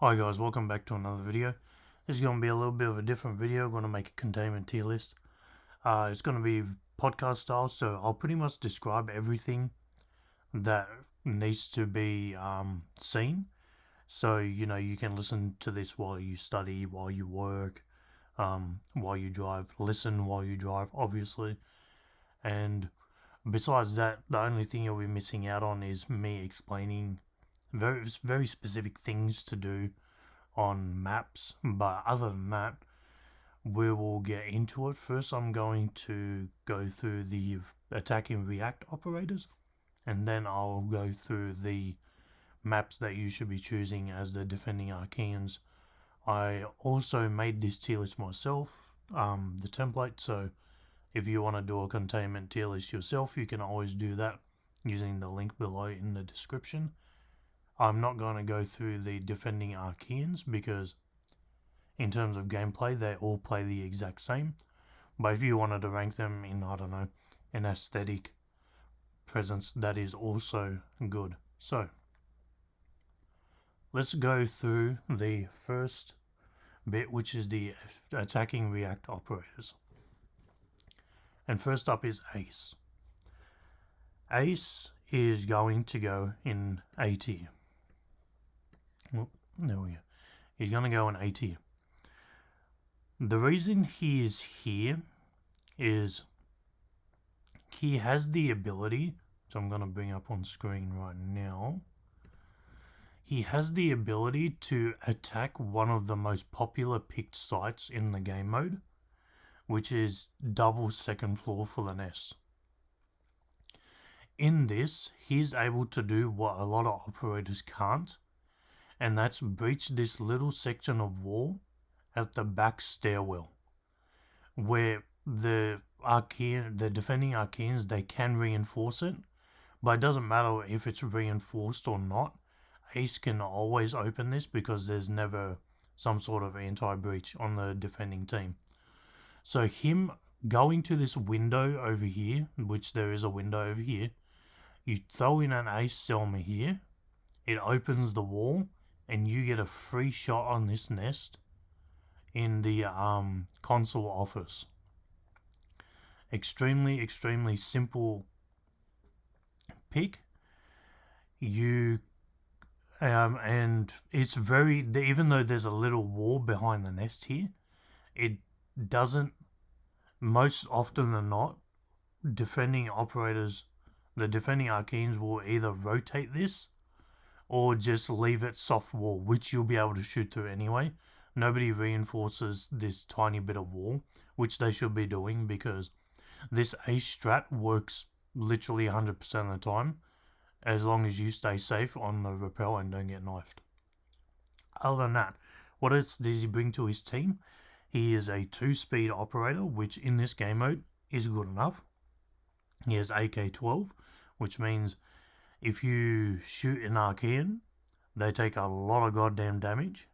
Hi guys, welcome back to another video. This is going to be a little bit of a different video. I'm going to make a containment tier list. It's going to be podcast style, so I'll pretty much describe everything that needs to be seen. So, you can listen to this while you study, while you work, while you drive. Listen while you drive, obviously. And besides that, the only thing you'll be missing out on is me explaining very specific things to do on maps, but other than that, we will get into it. First, I'm going to go through the attacking react operators, and then I'll go through the maps that you should be choosing as the defending Archeans. I also made this tier list myself, the template, so if you want to do a containment tier list yourself, you can always do that using the link below in the description. I'm not going to go through the defending Archeans because in terms of gameplay they all play the exact same, but if you wanted to rank them in, I don't know, an aesthetic presence, that is also good. So let's go through the first bit, which is the attacking react operators. And first up is Ace. Ace is going to go in A tier. Well, there we go. He's going to go in A tier. The reason he is here is he has the ability, so I'm going to bring up on screen right now. He has the ability to attack one of the most popular picked sites in the game mode, which is double second floor for the nest. In this, he's able to do what a lot of operators can't, and that's breach this little section of wall at the back stairwell, where the defending Archeans, they can reinforce it, but it doesn't matter if it's reinforced or not. Ace can always open this because there's never some sort of anti-breach on the defending team. So him going to this window over here, which there is a window over here, you throw in an Ace Selma here, it opens the wall, and you get a free shot on this nest in the Consul office. Extremely simple pick. You and it's very, even though there's a little wall behind the nest here, it doesn't, most often than not, defending operators, the defending Archeans will either rotate this or just leave it soft wall, which you'll be able to shoot through anyway. Nobody reinforces this tiny bit of wall, which they should be doing, because this Ace strat works literally 100% of the time, as long as you stay safe on the rappel and don't get knifed. Other than that, what else does he bring to his team? He is a 2-speed operator, which in this game mode is good enough. He has AK-12, which means if you shoot an Archean, they take a lot of goddamn damage.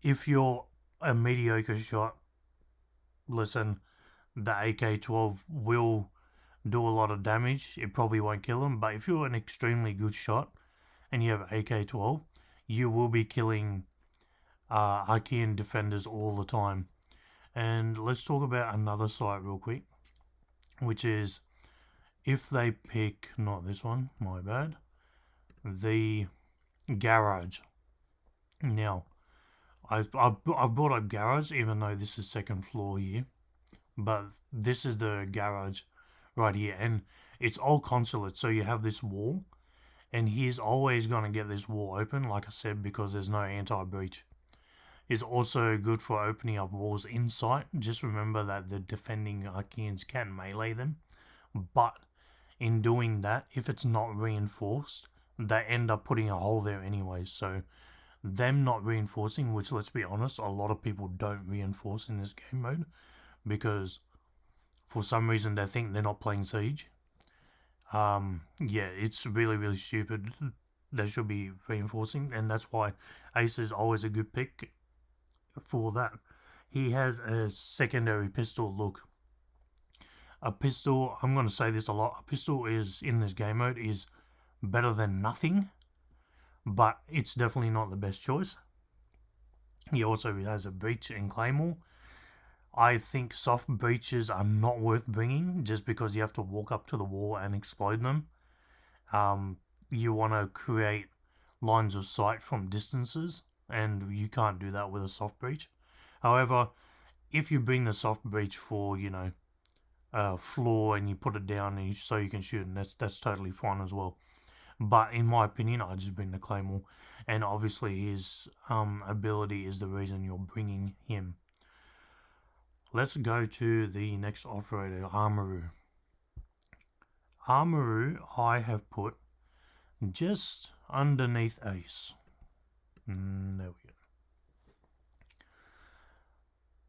If you're a mediocre shot, listen, the AK-12 will do a lot of damage. It probably won't kill them, but if you're an extremely good shot and you have AK-12, you will be killing Archean defenders all the time. And let's talk about another site real quick, which is if they pick, not this one, my bad, the garage. Now, I've brought up garage, even though this is second floor here, but this is the garage right here, and it's all consulate, so you have this wall, and he's always going to get this wall open, like I said, because there's no anti-breach. It's also good for opening up walls in sight. Just remember that the defending Archeans can melee them, but in doing that, if it's not reinforced, they end up putting a hole there anyway. So them not reinforcing, which, let's be honest, a lot of people don't reinforce in this game mode because for some reason they think they're not playing Siege. Yeah, it's really stupid. They should be reinforcing, and that's why Ace is always a good pick for that. He has a secondary pistol. Look, a pistol, I'm going to say this a lot, a pistol is, in this game mode, is better than nothing, but it's definitely not the best choice. He also has a breach and claymore. I think soft breaches are not worth bringing just because you have to walk up to the wall and explode them. You want to create lines of sight from distances, and you can't do that with a soft breach. However, if you bring the soft breach for, floor and you put it down and so you can shoot, and that's totally fine as well. But in my opinion, I just bring the claymore, and obviously his ability is the reason you're bringing him. Let's go to the next operator, Amaru. Amaru, I have put just underneath Ace. There we go.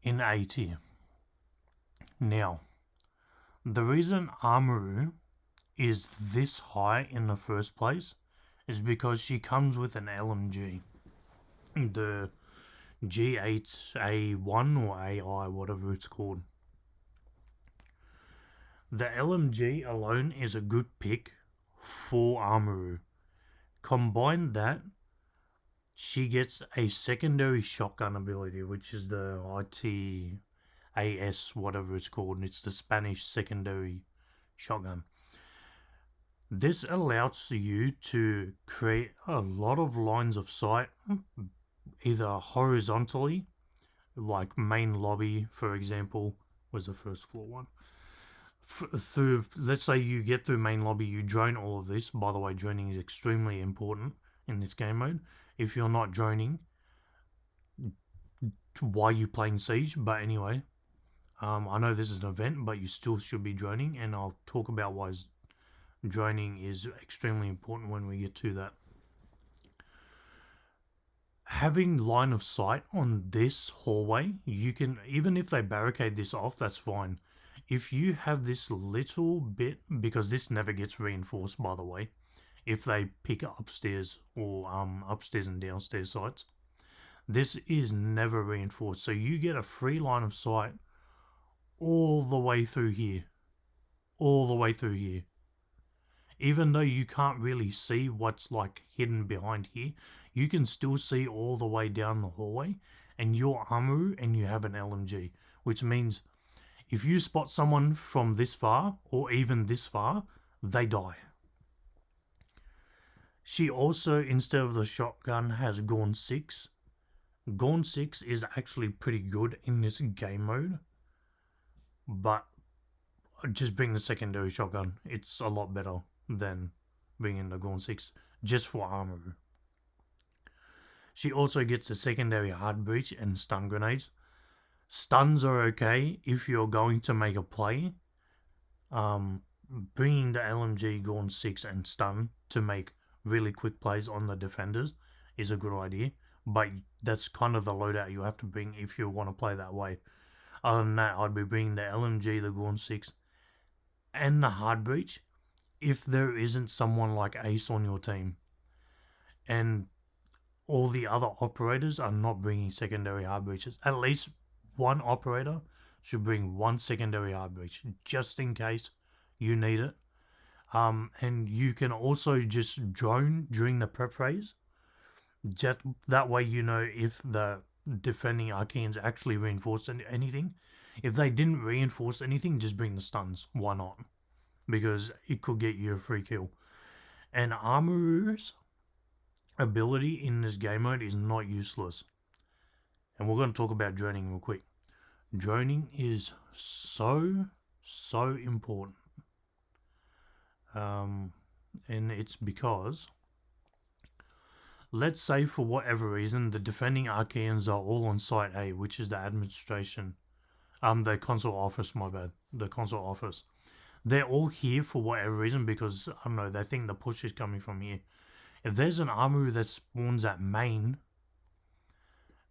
In A tier. Now, the reason Amaru is this high in the first place is because she comes with an LMG. The G8A1 or AI, whatever it's called. The LMG alone is a good pick for Amaru. Combine that, she gets a secondary shotgun ability, which is the ITAS, whatever it's called. It's the Spanish secondary shotgun. This allows you to create a lot of lines of sight, either horizontally, like main lobby, for example, was the first floor one. Through, let's say you get through main lobby, you drone all of this. By the way, droning is extremely important in this game mode. If you're not droning, why are you playing Siege? But anyway, I know this is an event, but you still should be droning, and I'll talk about why droning is extremely important when we get to that. Having line of sight on this hallway, you can, even if they barricade this off, that's fine. If you have this little bit, because this never gets reinforced, by the way, if they pick upstairs or upstairs and downstairs sites, this is never reinforced. So you get a free line of sight all the way through here. All the way through here. Even though you can't really see what's like hidden behind here, you can still see all the way down the hallway, and you're Amaru and you have an LMG, which means if you spot someone from this far or even this far, they die. She also, instead of the shotgun, has Gorn 6. Gorn 6 is actually pretty good in this game mode, but just bring the secondary shotgun. It's a lot better than bringing the Gorn 6 just for Amaru. She also gets a secondary hard breach and stun grenades. Stuns are okay if you're going to make a play. Bringing the LMG, Gorn 6 and stun to make really quick plays on the defenders is a good idea, but that's kind of the loadout you have to bring if you want to play that way. Other than that, I'd be bringing the LMG, the Gorn 6 and the hard breach if there isn't someone like Ace on your team, and all the other operators are not bringing secondary hard breaches. At least one operator should bring one secondary hard breach just in case you need it. And you can also just drone during the prep phase. Just that way you know if the defending Archeans actually reinforced anything. If they didn't reinforce anything, just bring the stuns. Why not? Because it could get you a free kill. And Amaru's ability in this game mode is not useless. And we're going to talk about droning real quick. Droning is so important. And it's because, let's say for whatever reason, the defending Archeans are all on site A, which is the administration, the Consul office, my bad, the Consul office. They're all here for whatever reason because, I don't know, they think the push is coming from here. If there's an Amaru that spawns at main,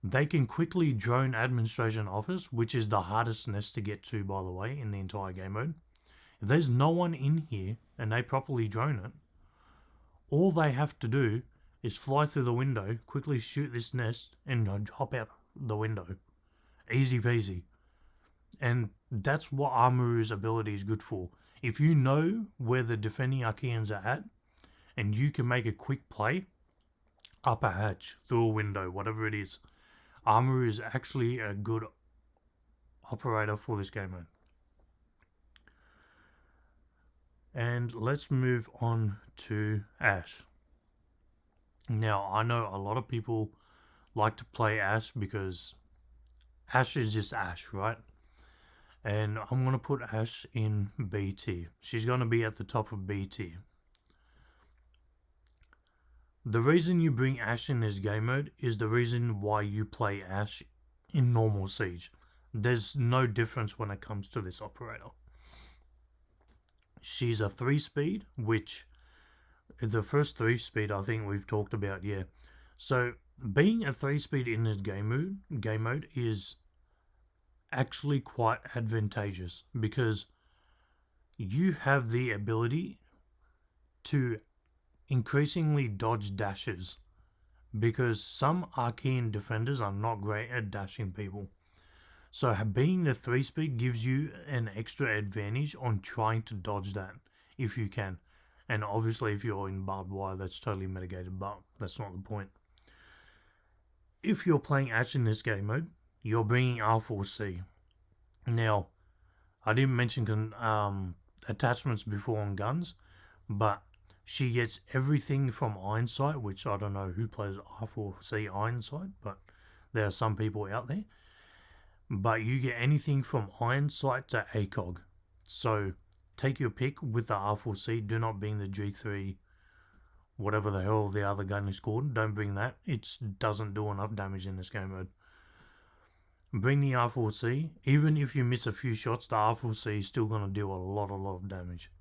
they can quickly drone administration office, which is the hardest nest to get to, by the way, in the entire game mode. If there's no one in here and they properly drone it, all they have to do is fly through the window, quickly shoot this nest, and hop out the window. Easy peasy. And that's what Amaru's ability is good for. If you know where the defending Archeans are at, and you can make a quick play, upper hatch, through a window, whatever it is. Amaru is actually a good operator for this game mode. And let's move on to Ash. Now, I know a lot of people like to play Ash because Ash is just Ash, right? And I'm going to put Ash in B tier. She's going to be at the top of B tier. The reason you bring Ash in this game mode is the reason why you play Ash in normal Siege. There's no difference when it comes to this operator. She's a 3-speed, which the first 3-speed I think we've talked about, yeah. So being a 3-speed in this game mode is actually quite advantageous because you have the ability to increasingly dodge dashes because some Archean defenders are not great at dashing people. So being the 3-speed gives you an extra advantage on trying to dodge that if you can. And obviously if you're in barbed wire, that's totally mitigated, but that's not the point. If you're playing Ash in this game mode, you're bringing R4C. Now, I didn't mention attachments before on guns, but she gets everything from Iron Sight, which I don't know who plays R4C Iron Sight, but there are some people out there. But you get anything from Iron Sight to ACOG. So take your pick with the R4C. Do not bring the G3, whatever the hell the other gun is called. Don't bring that. It doesn't do enough damage in this game mode. Bring the R4C. Even if you miss a few shots, the R4C is still going to do a lot of damage.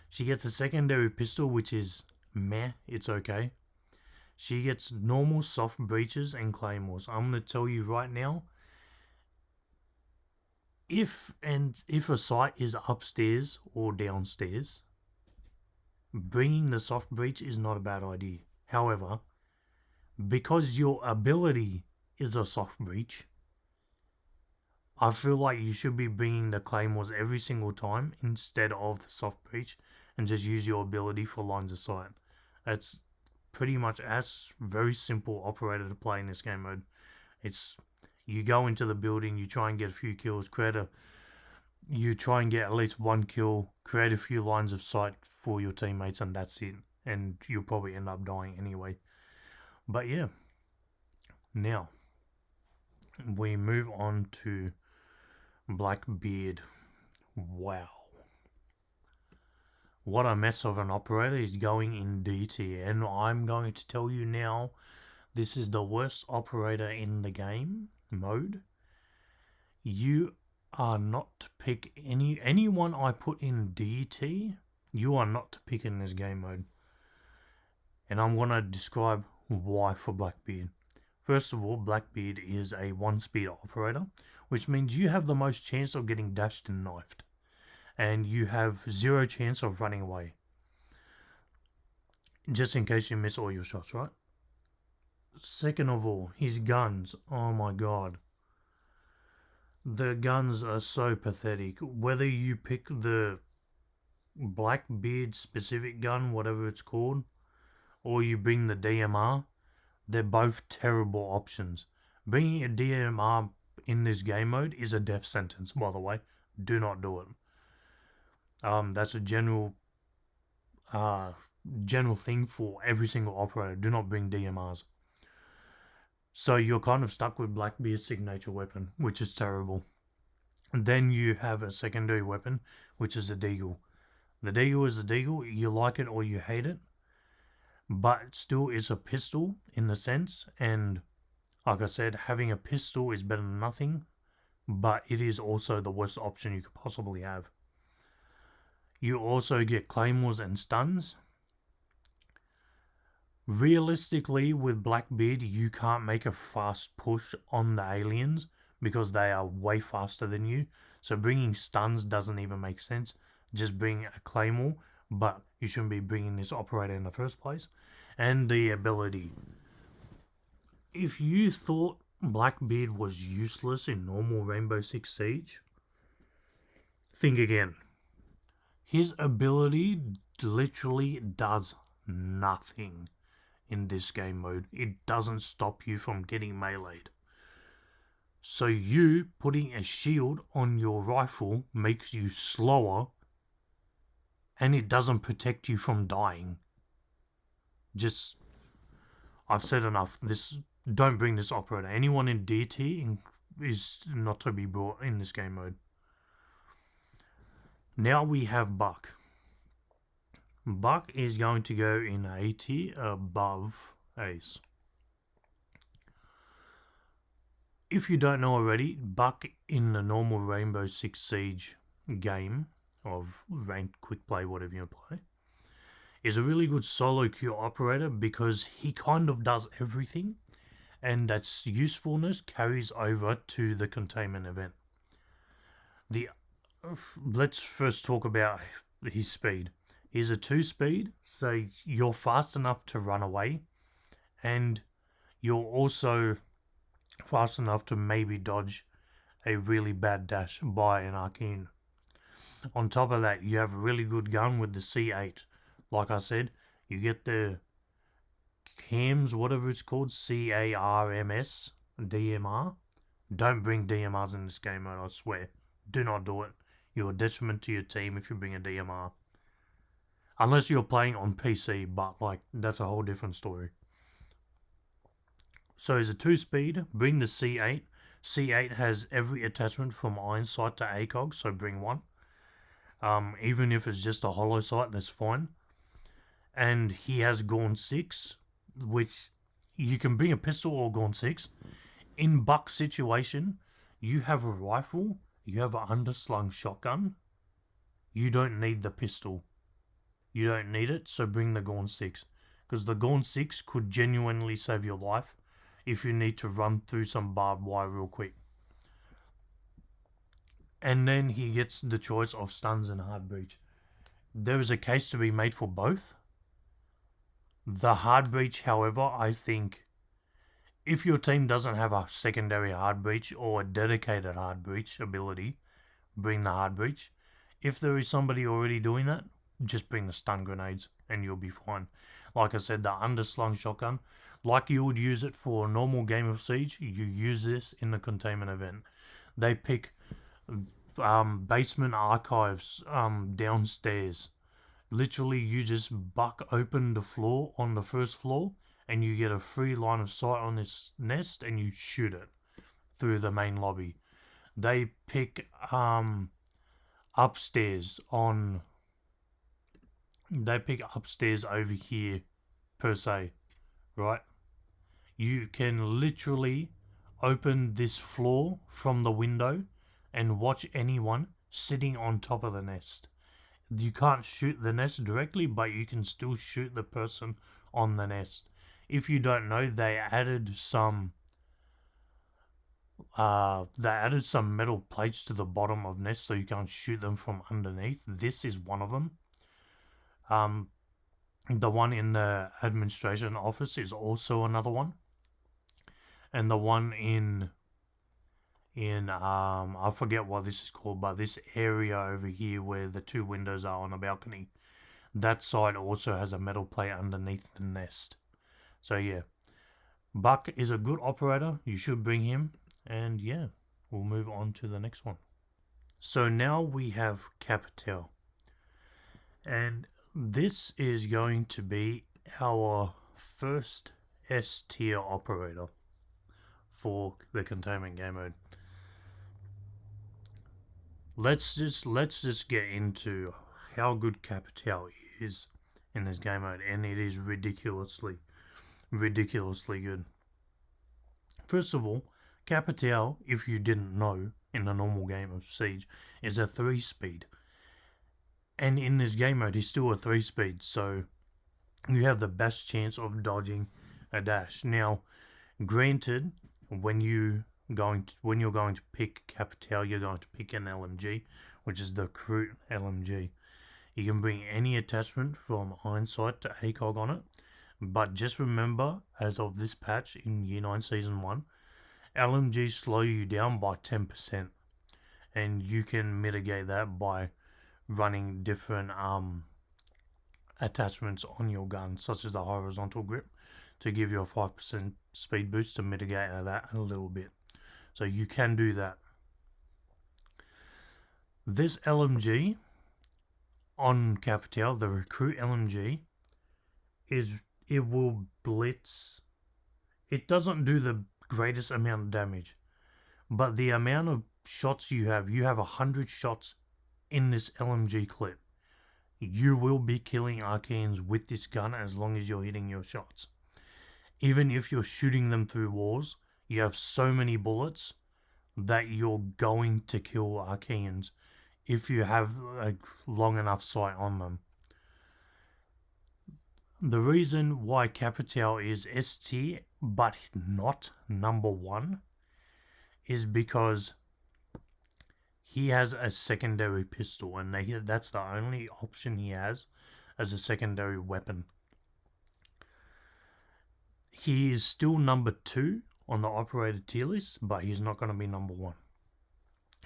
She gets a secondary pistol, which is meh, it's okay. She gets normal soft breaches and claymores. I'm going to tell you right now, if a site is upstairs or downstairs, bringing the soft breach is not a bad idea. However, because your ability is a soft breach, I feel like you should be bringing the claymores every single time instead of the soft breach and just use your ability for lines of sight. That's pretty much very simple operator to play in this game mode. It's you go into the building, you try and get a few kills, you try and get at least one kill, create a few lines of sight for your teammates, and that's it. And you'll probably end up dying anyway. But yeah, now we move on to Blackbeard. Wow. What a mess of an operator is going in D tier. And I'm going to tell you now, this is the worst operator in the game mode. You are not to pick anyone I put in DT. You are not to pick in this game mode. And I'm going to describe why for Blackbeard. First of all, Blackbeard is a 1-speed operator, which means you have the most chance of getting dashed and knifed. And you have 0 chance of running away. Just in case you miss all your shots, right? Second of all, his guns. Oh my god. The guns are so pathetic. Whether you pick the Blackbeard specific gun, whatever it's called, or you bring the DMR, they're both terrible options. Bringing a DMR in this game mode is a death sentence, by the way. Do not do it. That's a general thing for every single operator. Do not bring DMRs. So you're kind of stuck with Blackbeard's signature weapon, which is terrible. And then you have a secondary weapon, which is the Deagle. The Deagle is the Deagle. You like it or you hate it. But still, it's a pistol in the sense. And like I said, having a pistol is better than nothing. But it is also the worst option you could possibly have. You also get claymores and stuns. Realistically, with Blackbeard, you can't make a fast push on the aliens because they are way faster than you. So bringing stuns doesn't even make sense. Just bring a claymore, but you shouldn't be bringing this operator in the first place. And the ability. If you thought Blackbeard was useless in normal Rainbow Six Siege, think again. His ability literally does nothing in this game mode. It doesn't stop you from getting meleeed. So you putting a shield on your rifle makes you slower, and it doesn't protect you from dying. Just, I've said enough. Don't bring this operator. Anyone in DT is not to be brought in this game mode. Now we have Buck. Buck is going to go in A tier above Ace. If you don't know already, Buck in the normal Rainbow Six Siege game of ranked quick play, whatever you play, is a really good solo queue operator because he kind of does everything, and that's usefulness carries over to the containment event. Let's first talk about his speed. He's a 2-speed, so you're fast enough to run away, and you're also fast enough to maybe dodge a really bad dash by an Archean. On top of that, you have a really good gun with the C8. Like I said, you get the CAMS, whatever it's called, CARMS, DMR. Don't bring DMRs in this game mode, I swear. Do not do it. You're a detriment to your team if you bring a DMR. Unless you're playing on PC, but that's a whole different story. So as a 2-speed, bring the C8. C8 has every attachment from iron sight to ACOG, so bring one. Even if it's just a hollow sight, that's fine. And he has Gorn 6, which you can bring a pistol or Gorn 6. In Buck situation, you have a rifle, you have an underslung shotgun. You don't need the pistol. You don't need it, so bring the Gorn 6. Because the Gorn 6 could genuinely save your life if you need to run through some barbed wire real quick. And then he gets the choice of stuns and hard breach. There is a case to be made for both. The hard breach, however, I think if your team doesn't have a secondary hard breach or a dedicated hard breach ability, bring the hard breach. If there is somebody already doing that, just bring the stun grenades and you'll be fine. Like I said, the underslung shotgun, like you would use it for a normal game of Siege, you use this in the containment event. They pick basement archives downstairs. Literally, you just buck open the floor on the first floor and you get a free line of sight on this nest and you shoot it through the main lobby. They pick upstairs on... They pick upstairs over here, per se, right? You can literally open this floor from the window and watch anyone sitting on top of the nest. You can't shoot the nest directly, but you can still shoot the person on the nest. If you don't know, they added some metal plates to the bottom of nests so you can't shoot them from underneath. This is one of them. The one in the administration office is also another one, and the one in I forget what this is called, but this area over here where the two windows are on the balcony, that side also has a metal plate underneath the nest. So yeah, Buck is a good operator. You should bring him, and yeah, we'll move on to the next one. So now we have Capitao, and this is going to be our first S tier operator for the containment game mode. Let's just get into how good Capitao is in this game mode, and it is ridiculously good. First of all, Capitao, if you didn't know, in a normal game of Siege, is a 3-speed. And in this game mode, he's still a 3-speed, so you have the best chance of dodging a dash. Now, granted, when you're going to pick Capitao, you're going to pick an LMG, which is the Recruit LMG. You can bring any attachment from Hindsight to ACOG on it, but just remember, as of this patch in Year 9 Season 1, LMGs slow you down by 10%, and you can mitigate that by running different attachments on your gun, such as the horizontal grip. to give you a 5% speed boost to mitigate that a little bit. So you can do that. This LMG on Capitao, the Recruit LMG, it will blitz. It doesn't do the greatest amount of damage, but the amount of shots you have 100 shots in this LMG clip. You will be killing Archeans with this gun as long as you're hitting your shots. Even if you're shooting them through walls, you have so many bullets that you're going to kill Archeans if you have a long enough sight on them. The reason why Capitao is S tier but not number 1 is because he has a secondary pistol, and that's the only option he has as a secondary weapon. He is still number 2 on the operator tier list, but he's not going to be number 1.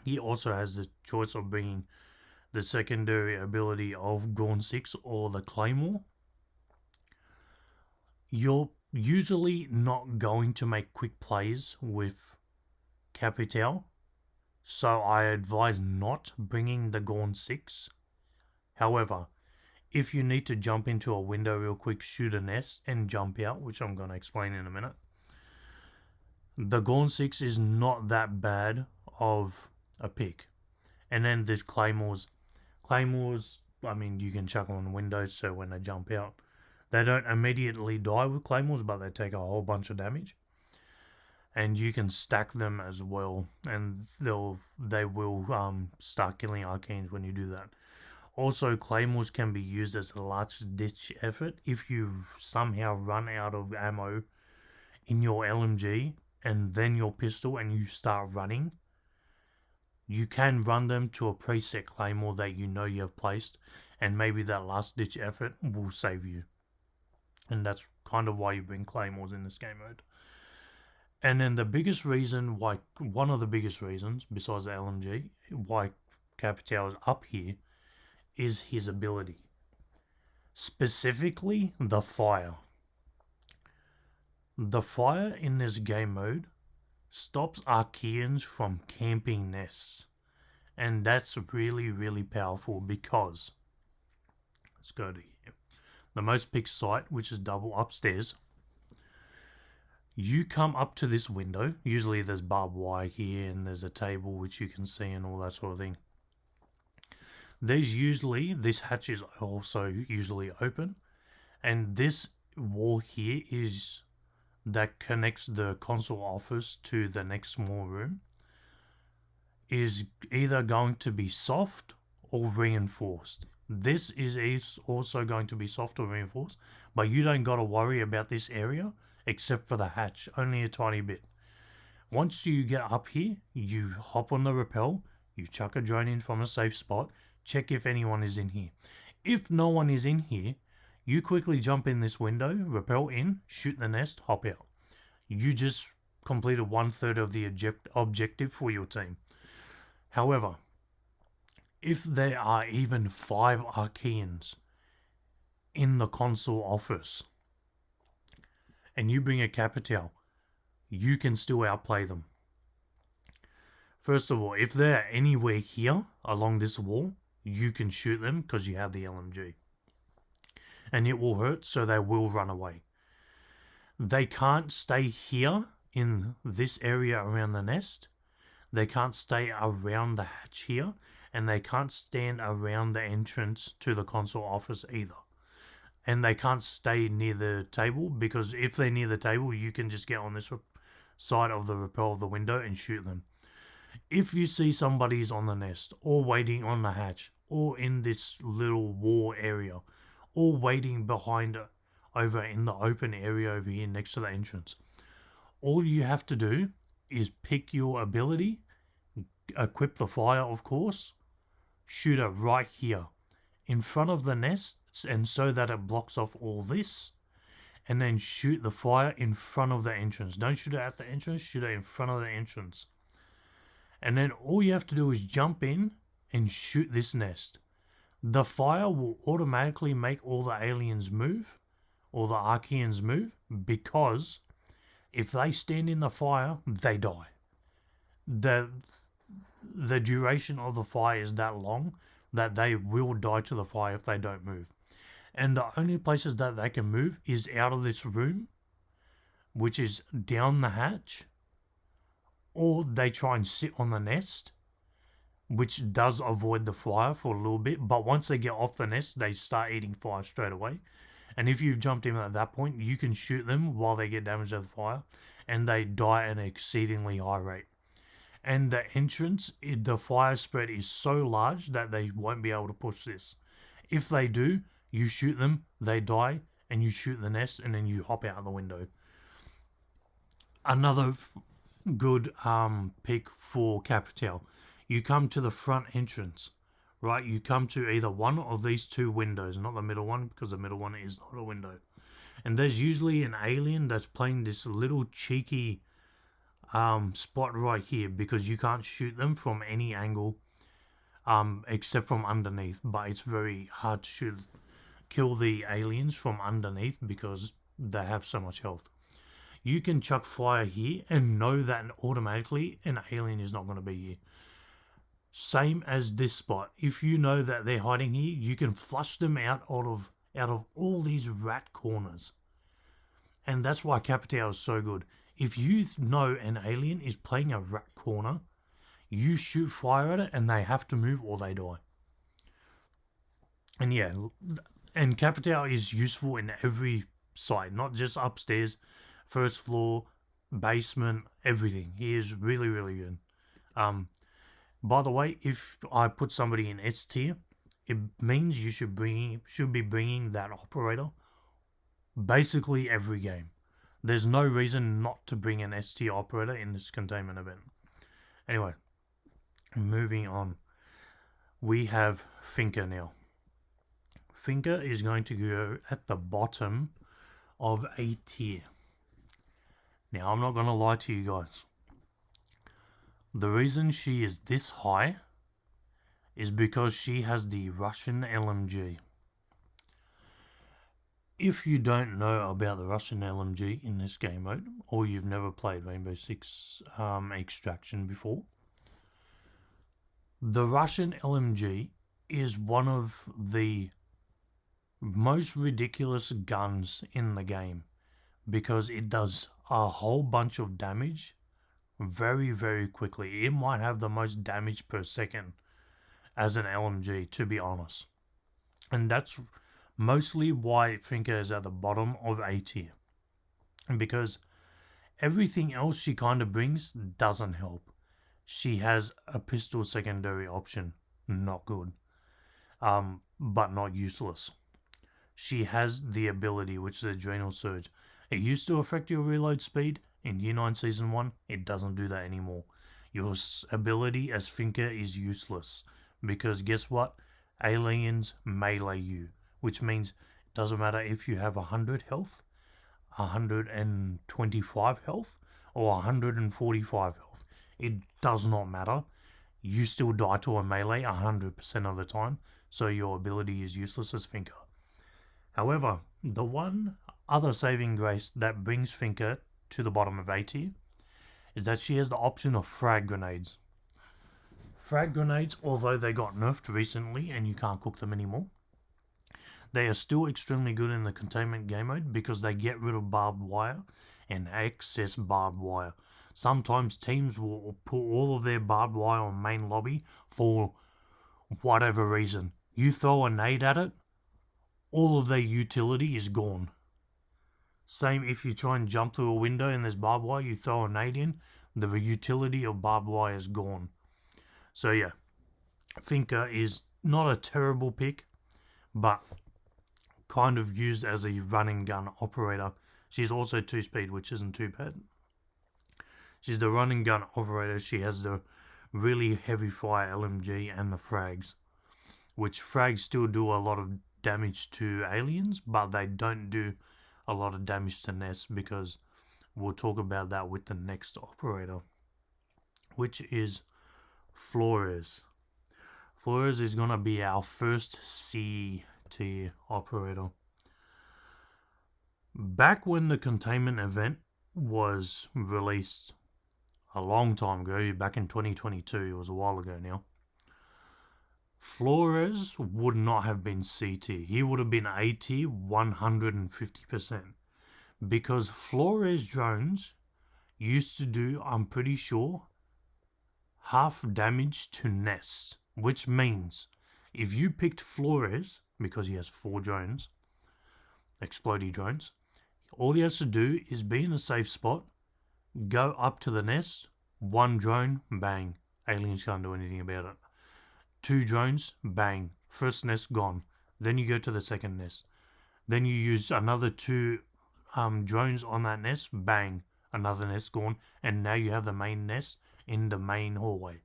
He also has the choice of bringing the secondary ability of Gorn 6 or the Claymore. You're usually not going to make quick plays with Capitao, so I advise not bringing the Gorn 6. However, if you need to jump into a window real quick, shoot a nest and jump out, which I'm going to explain in a minute, the Gorn 6 is not that bad of a pick. And then there's Claymores. Claymores, I mean, you can chuck them on windows, so when they jump out, they don't immediately die with Claymores, but they take a whole bunch of damage. And you can stack them as well, and they will start killing Archeans when you do that. Also, Claymores can be used as a last-ditch effort if you somehow run out of ammo in your LMG and then your pistol and you start running. You can run them to a preset Claymore that you know you have placed, and maybe that last-ditch effort will save you. And that's kind of why you bring Claymores in this game mode. And then the biggest reason why, one of the biggest reasons, besides the LMG, why Capitao is up here is his ability. Specifically, the fire. The fire in this game mode stops Archeans from camping nests. And that's really, really powerful because, let's go to here. The most picked site, which is double upstairs. You come up to this window. Usually there's barbed wire here and there's a table which you can see and all that sort of thing. This hatch is also usually open, and this wall here is that connects the Consul office to the next small room is either going to be soft or reinforced. This is also going to be soft or reinforced, but you don't got to worry about this area except for the hatch, only a tiny bit. Once you get up here, you hop on the rappel, you chuck a drone in from a safe spot, check if anyone is in here. If no one is in here, you quickly jump in this window, rappel in, shoot the nest, hop out. You just completed 1/3 of the objective for your team. However, if there are even 5 Archeans in the Consul office and you bring a Capitao, you can still outplay them. First of all, if they're anywhere here along this wall, you can shoot them because you have the LMG. And it will hurt, so they will run away. They can't stay here in this area around the nest. They can't stay around the hatch here, and they can't stand around the entrance to the Consul office either. And they can't stay near the table, because if they're near the table, you can just get on this side of the rappel of the window and shoot them. If you see somebody's on the nest, or waiting on the hatch, or in this little wall area, or waiting behind over in the open area over here next to the entrance, all you have to do is pick your ability, equip the fire of course, shoot it right here in front of the nest, and so that it blocks off all this, and then shoot the fire in front of the entrance. Don't shoot it at the entrance, shoot it in front of the entrance. And then all you have to do is jump in and shoot this nest. The fire will automatically make all the aliens move or the Archeans move, because if they stand in the fire, they die. The duration of the fire is that long that they will die to the fire if they don't move. And the only places that they can move is out of this room, which is down the hatch, or they try and sit on the nest, which does avoid the fire for a little bit, but once they get off the nest, they start eating fire straight away. And if you've jumped in at that point, you can shoot them while they get damaged at the fire, and they die at an exceedingly high rate. And the entrance, the fire spread is so large that they won't be able to push this. If they do, you shoot them, they die, and you shoot the nest, and then you hop out the window. Another good pick for Capitao. You come to the front entrance, right? You come to either one of these two windows, not the middle one, because the middle one is not a window. And there's usually an alien that's playing this little cheeky spot right here, because you can't shoot them from any angle except from underneath, but it's very hard to kill the aliens from underneath because they have so much health. You can chuck fire here and know that automatically an alien is not going to be here. Same as this spot. If you know that they're hiding here, you can flush them out of all these rat corners. And that's why Capitao is so good. If you know an alien is playing a rat corner, you shoot fire at it and they have to move or they die. And yeah, and Capitao is useful in every site, not just upstairs, first floor, basement, everything. He is really, really good. By the way, if I put somebody in S tier, it means you should be bringing that operator basically every game. There's no reason not to bring an S tier operator in this containment event. Anyway, moving on. We have Finka now. Finka is going to go at the bottom of A tier. Now, I'm not going to lie to you guys. The reason she is this high is because she has the Russian LMG. If you don't know about the Russian LMG in this game mode, or you've never played Rainbow Six Extraction before, the Russian LMG is one of the most ridiculous guns in the game because it does a whole bunch of damage very, very quickly. It might have the most damage per second as an LMG, to be honest. And that's mostly why Finka is at the bottom of A tier. Because everything else she kind of brings doesn't help. She has a pistol secondary option, not good. But not useless. She has the ability, which is Adrenal Surge. It used to affect your reload speed. In Year 9 Season 1, it doesn't do that anymore. Your ability as Finka is useless. Because guess what? Aliens melee you. Which means it doesn't matter if you have 100 health, 125 health, or 145 health. It does not matter. You still die to a melee 100% of the time. So your ability is useless as Finka. However, the one other saving grace that brings Finka to the bottom of A tier is that she has the option of frag grenades. Frag grenades, although they got nerfed recently and you can't cook them anymore, they are still extremely good in the containment game mode because they get rid of barbed wire and excess barbed wire. Sometimes teams will put all of their barbed wire on main lobby for whatever reason. You throw a nade at it, all of their utility is gone. Same if you try and jump through a window and there's barbed wire, you throw a nade in, the utility of barbed wire is gone. So yeah, Finka is not a terrible pick, but kind of used as a running gun operator. She's also 2-speed, which isn't too bad. She's the running gun operator. She has the really heavy fire LMG and the frags, which frags still do a lot of damage to aliens, but they don't do a lot of damage to nests because we'll talk about that with the next operator, which is Flores. Flores is going to be our first C tier operator. Back when the Containment event was released a long time ago, back in 2022, it was a while ago now, Flores would not have been C tier. He would have been A tier 150%. Because Flores drones used to do, I'm pretty sure, half damage to nests. Which means if you picked Flores, because he has 4 drones, explodey drones, all he has to do is be in a safe spot, go up to the nest, 1 drone, bang. Aliens can't do anything about it. 2 drones, bang. First nest gone. Then you go to the second nest. Then you use another 2 drones on that nest, bang. Another nest gone. And now you have the main nest in the main hallway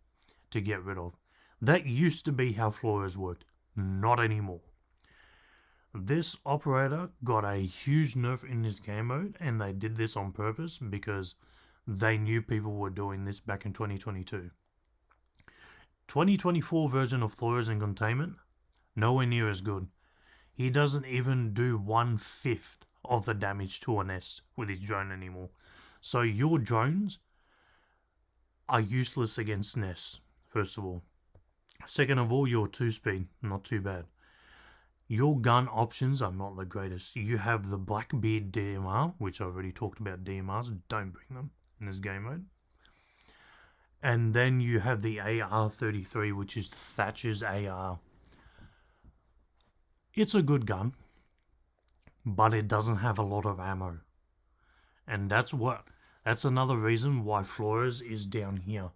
to get rid of. That used to be how Flores worked. Not anymore. This operator got a huge nerf in this game mode, and they did this on purpose because they knew people were doing this back in 2022. 2024 version of Flores and Containment, nowhere near as good. He doesn't even do 1/5 of the damage to a nest with his drone anymore. So your drones are useless against nests, first of all. Second of all, your 2-speed, not too bad. Your gun options are not the greatest. You have the Blackbeard DMR, which I already talked about DMRs, don't bring them in this game mode. And then you have the AR-33, which is Thatcher's AR. It's a good gun, but it doesn't have a lot of ammo. And that's another reason why Flores is down here.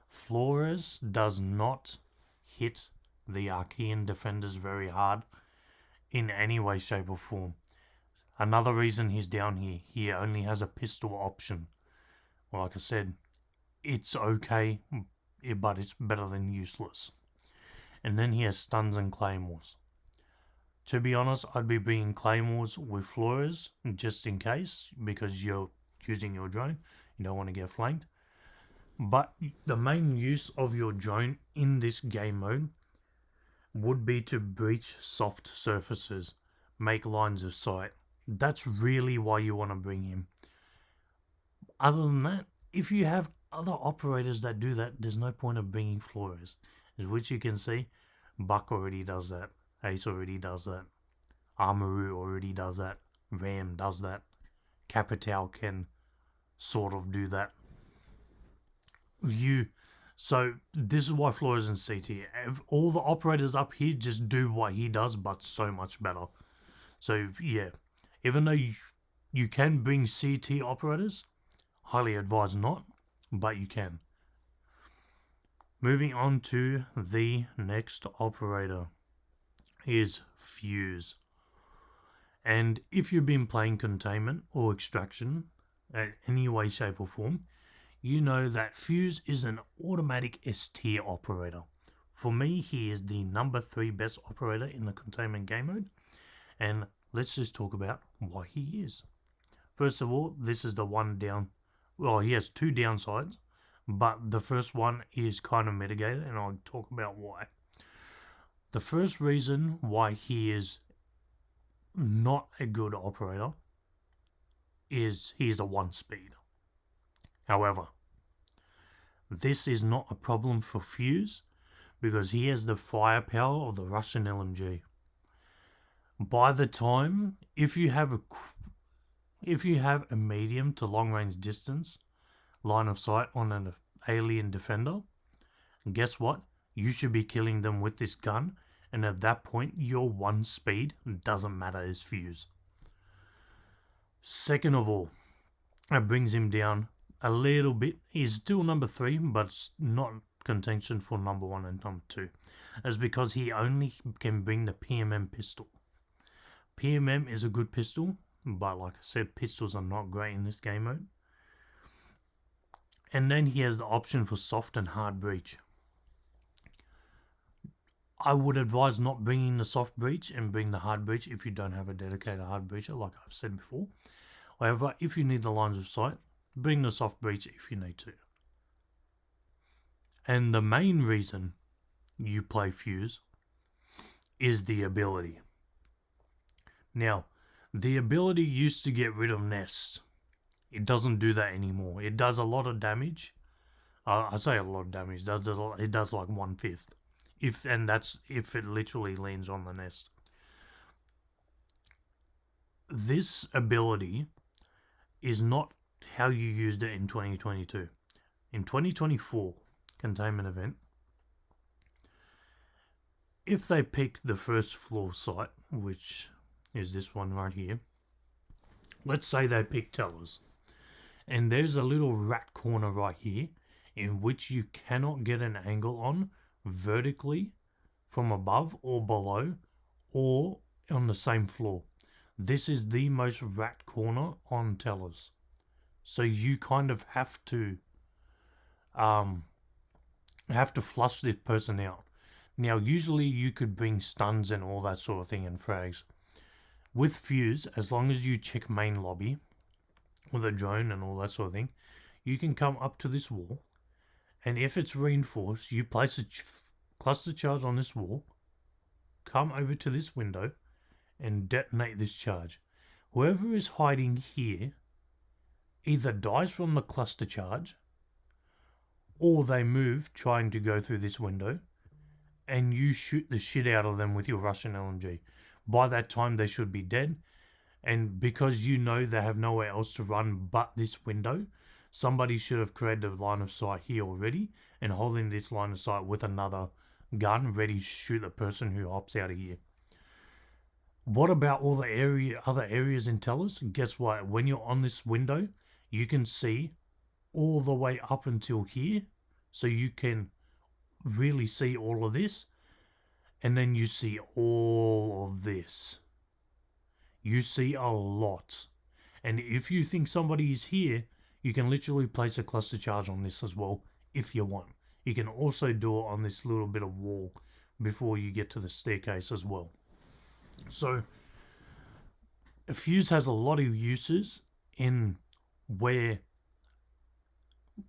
Flores does not hit the Archean defenders very hard in any way, shape or form. Another reason he's down here, he only has a pistol option. Well, like I said, it's okay, but it's better than useless. And then he has stuns and claymores. To be honest, I'd be bringing claymores with Flores just in case, because you're using your drone, you don't want to get flanked. But the main use of your drone in this game mode would be to breach soft surfaces, make lines of sight. That's really why you want to bring him. Other than that, if you have other operators that do that, there's no point of bringing Flores. Which you can see, Buck already does that, Ace already does that, Amaru already does that, Ram does that, Capitao can sort of do that. So this is why Flores in C tier. All the operators up here just do what he does, but so much better. So yeah, even though you can bring C tier operators, highly advised not, but you can. Moving on to the next operator is Fuze. And if you've been playing Containment or Extraction in any way, shape or form, you know that Fuze is an automatic S tier operator. For me, he is the number 3 best operator in the Containment game mode. And let's just talk about why he is. First of all, this is the one down. Well, he has 2 downsides, but the first one is kind of mitigated, and I'll talk about why. The first reason why he is not a good operator is he is a 1-speed. However, this is not a problem for Fuze because he has the firepower of the Russian LMG. By the time, if you have a medium to long range distance line of sight on an alien defender, guess what? You should be killing them with this gun, and at that point your 1-speed doesn't matter as Fuze. Second of all, it brings him down a little bit. He's still number 3, but not contention for number 1 and number 2. That's because he only can bring the PMM pistol. PMM is a good pistol, but like I said, pistols are not great in this game mode. And then he has the option for soft and hard breach. I would advise not bringing the soft breach and bring the hard breach if you don't have a dedicated hard breacher, like I've said before. However, if you need the lines of sight, bring the soft breach if you need to. And the main reason you play Fuze is the ability. Now, The ability used to get rid of nests. It doesn't do that anymore. It does a lot of damage. I say a lot of damage. It does like 1/5, and that's if it literally lands on the nest. This ability is not how you used it in 2022. In 2024 containment event, if they pick the first floor site, which is this one right here, let's say they pick tellers, and there's a little rat corner right here in which you cannot get an angle on vertically from above or below or on the same floor. This is the most rat corner on tellers. So you kind of have to flush this person out. Now usually you could bring stuns and all that sort of thing and frags. With Fuze, as long as you check main lobby with a drone and all that sort of thing, you can come up to this wall, and if it's reinforced, you place a cluster charge on this wall, come over to this window, and detonate this charge. Whoever is hiding here either dies from the cluster charge, or they move trying to go through this window, and you shoot the shit out of them with your Russian LMG. By that time they should be dead, and because you know they have nowhere else to run but this window, somebody should have created a line of sight here already and holding this line of sight with another gun ready to shoot the person who hops out of here. What about all the other areas in tellers? Guess what? When you're on this window, you can see all the way up until here, so you can really see all of this, and then you see all of this. You see a lot, and if you think somebody is here, you can literally place a cluster charge on this as well if you want. You can also do it on this little bit of wall before you get to the staircase as well. So Fuze has a lot of uses in where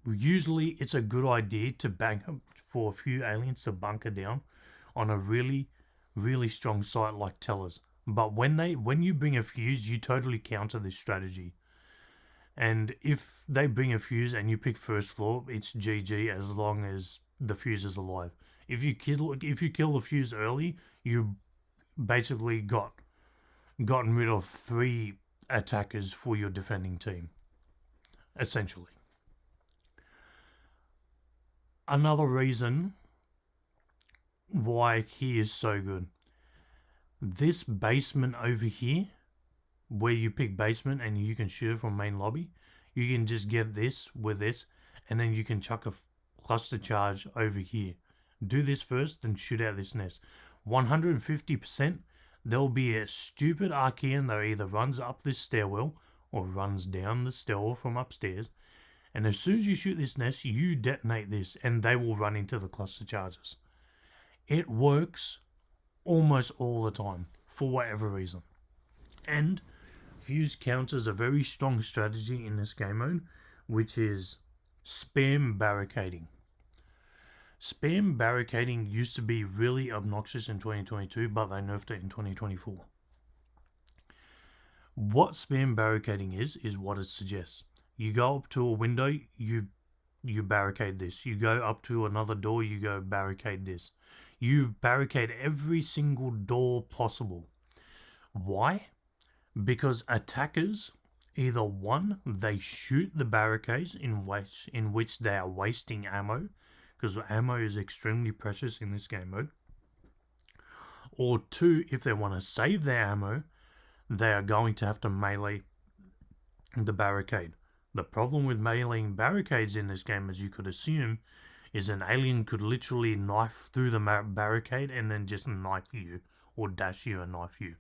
usually it's a good idea to bank for a few aliens to bunker down on a really, really strong site like tellers. But when you bring a Fuze, you totally counter this strategy. And if they bring a Fuze and you pick first floor, it's GG as long as the Fuze is alive. If you kill the Fuze early, you basically gotten rid of 3 attackers for your defending team, essentially. Another reason why he is so good. This basement over here, where you pick basement and you can shoot it from main lobby, you can just get this with this, and then you can chuck a cluster charge over here. Do this first, then shoot out this nest. 150%, there'll be a stupid Archean that either runs up this stairwell or runs down the stairwell from upstairs, and as soon as you shoot this nest, you detonate this, and they will run into the cluster charges. It works almost all the time, for whatever reason. And Fuze counters a very strong strategy in this game mode, which is spam barricading. Spam barricading used to be really obnoxious in 2022, but they nerfed it in 2024. What spam barricading is what it suggests. You go up to a window, you barricade this. You go up to another door, you go barricade this. You barricade every single door possible. Why? Because attackers, either one, they shoot the barricades in which they are wasting ammo, because ammo is extremely precious in this game mode. Or 2, if they want to save their ammo, they are going to have to melee the barricade. The problem with meleeing barricades in this game, as you could assume, is an alien could literally knife through the barricade and then just knife you, or dash you and knife you.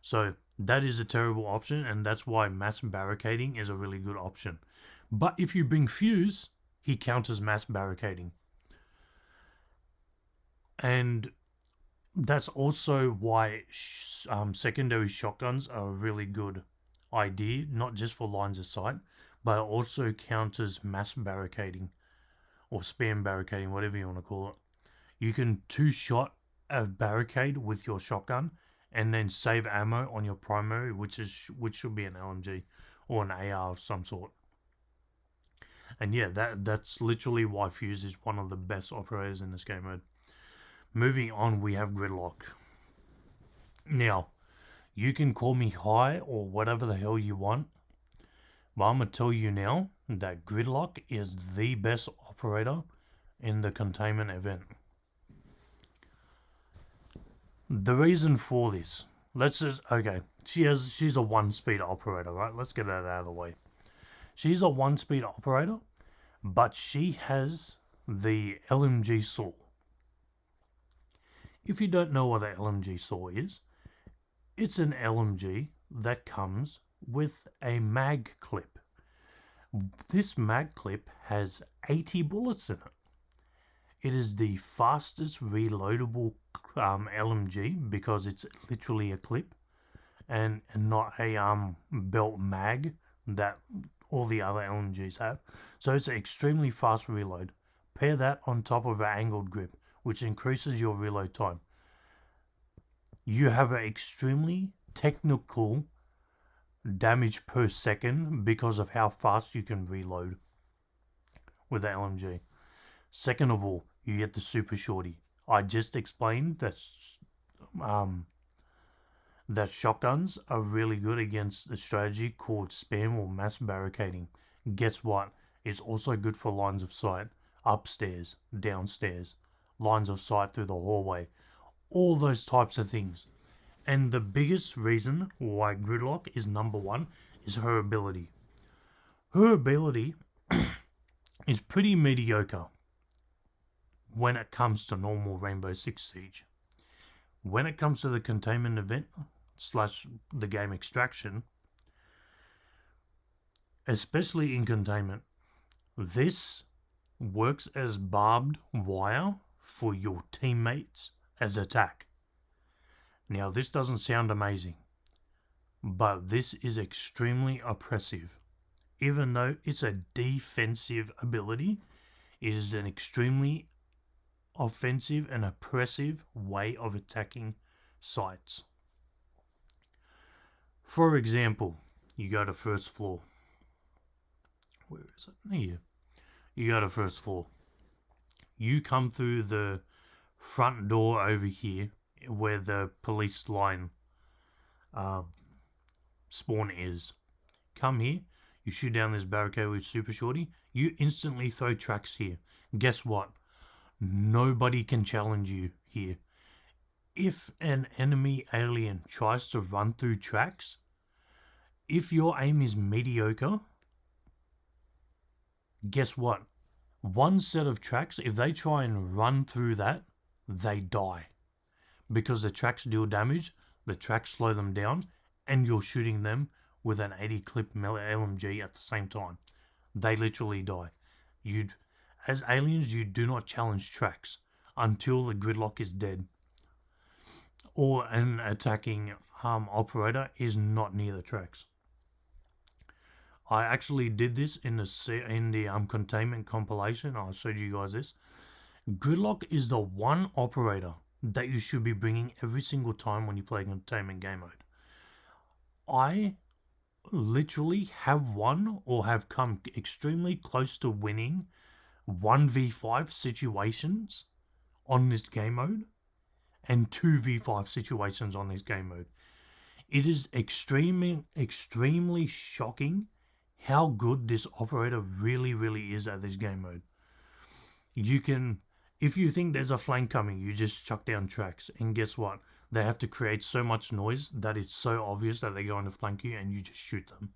So that is a terrible option, and that's why mass barricading is a really good option. But if you bring Fuze, he counters mass barricading. And that's also why secondary shotguns are a really good idea, not just for lines of sight, but it also counters mass barricading, or spam barricading, whatever you want to call it. You can 2-shot a barricade with your shotgun, and then save ammo on your primary, which should be an LMG or an AR of some sort. And yeah, that's literally why Fuze is one of the best operators in this game mode. Moving on, we have Gridlock. Now, you can call me high or whatever the hell you want, but I'm going to tell you now that Gridlock is the best operator in the Containment event. The reason for this, okay, she's a 1-speed operator, right? Let's get that out of the way. She's a 1-speed operator, but she has the LMG saw. If you don't know what the LMG saw is, it's an LMG that comes with a mag clip. This mag clip has 80 bullets in it. It is the fastest reloadable LMG because it's literally a clip and not a belt mag that all the other LMGs have. So it's an extremely fast reload. Pair that on top of an angled grip, which increases your reload time. You have an extremely technical damage per second because of how fast you can reload with the LMG. Second of all, you get the super shorty. I just explained that shotguns are really good against a strategy called spam or mass barricading. Guess what? It's also good for lines of sight, upstairs, downstairs, lines of sight through the hallway, all those types of things. And the biggest reason why Gridlock is number one is her ability. Her ability is pretty mediocre when it comes to normal Rainbow Six Siege. When it comes to the Containment event / the game Extraction, especially in Containment, this works as barbed wire for your teammates as attack. Now, this doesn't sound amazing, but this is extremely oppressive. Even though it's a defensive ability, it is an extremely offensive and oppressive way of attacking sites. For example, you go to first floor. Where is it? Here. You go to first floor. You come through the front door over here where the police line spawn is. Come here. You shoot down this barricade with super shorty. You instantly throw tracks here. Guess what? Nobody can challenge you here. If an enemy alien tries to run through tracks, if your aim is mediocre, guess what? One set of tracks, if they try and run through that, they die. Because the tracks deal damage, the tracks slow them down, and you're shooting them with an 80 clip LMG at the same time. They literally die. As aliens, you do not challenge tracks until the Gridlock is dead, or an attacking operator is not near the tracks. I actually did this in the Containment compilation. I showed you guys this. Gridlock is the one operator that you should be bringing every single time when you play Containment game mode. I literally have won or have come extremely close to winning 1v5 situations on this game mode and 2v5 situations on this game mode. It is extremely shocking how good this operator really is at this game mode. You can, if you think there's a flank coming, you just chuck down tracks, and guess what? They have to create so much noise that it's so obvious that they're going to flank you, and you just shoot them.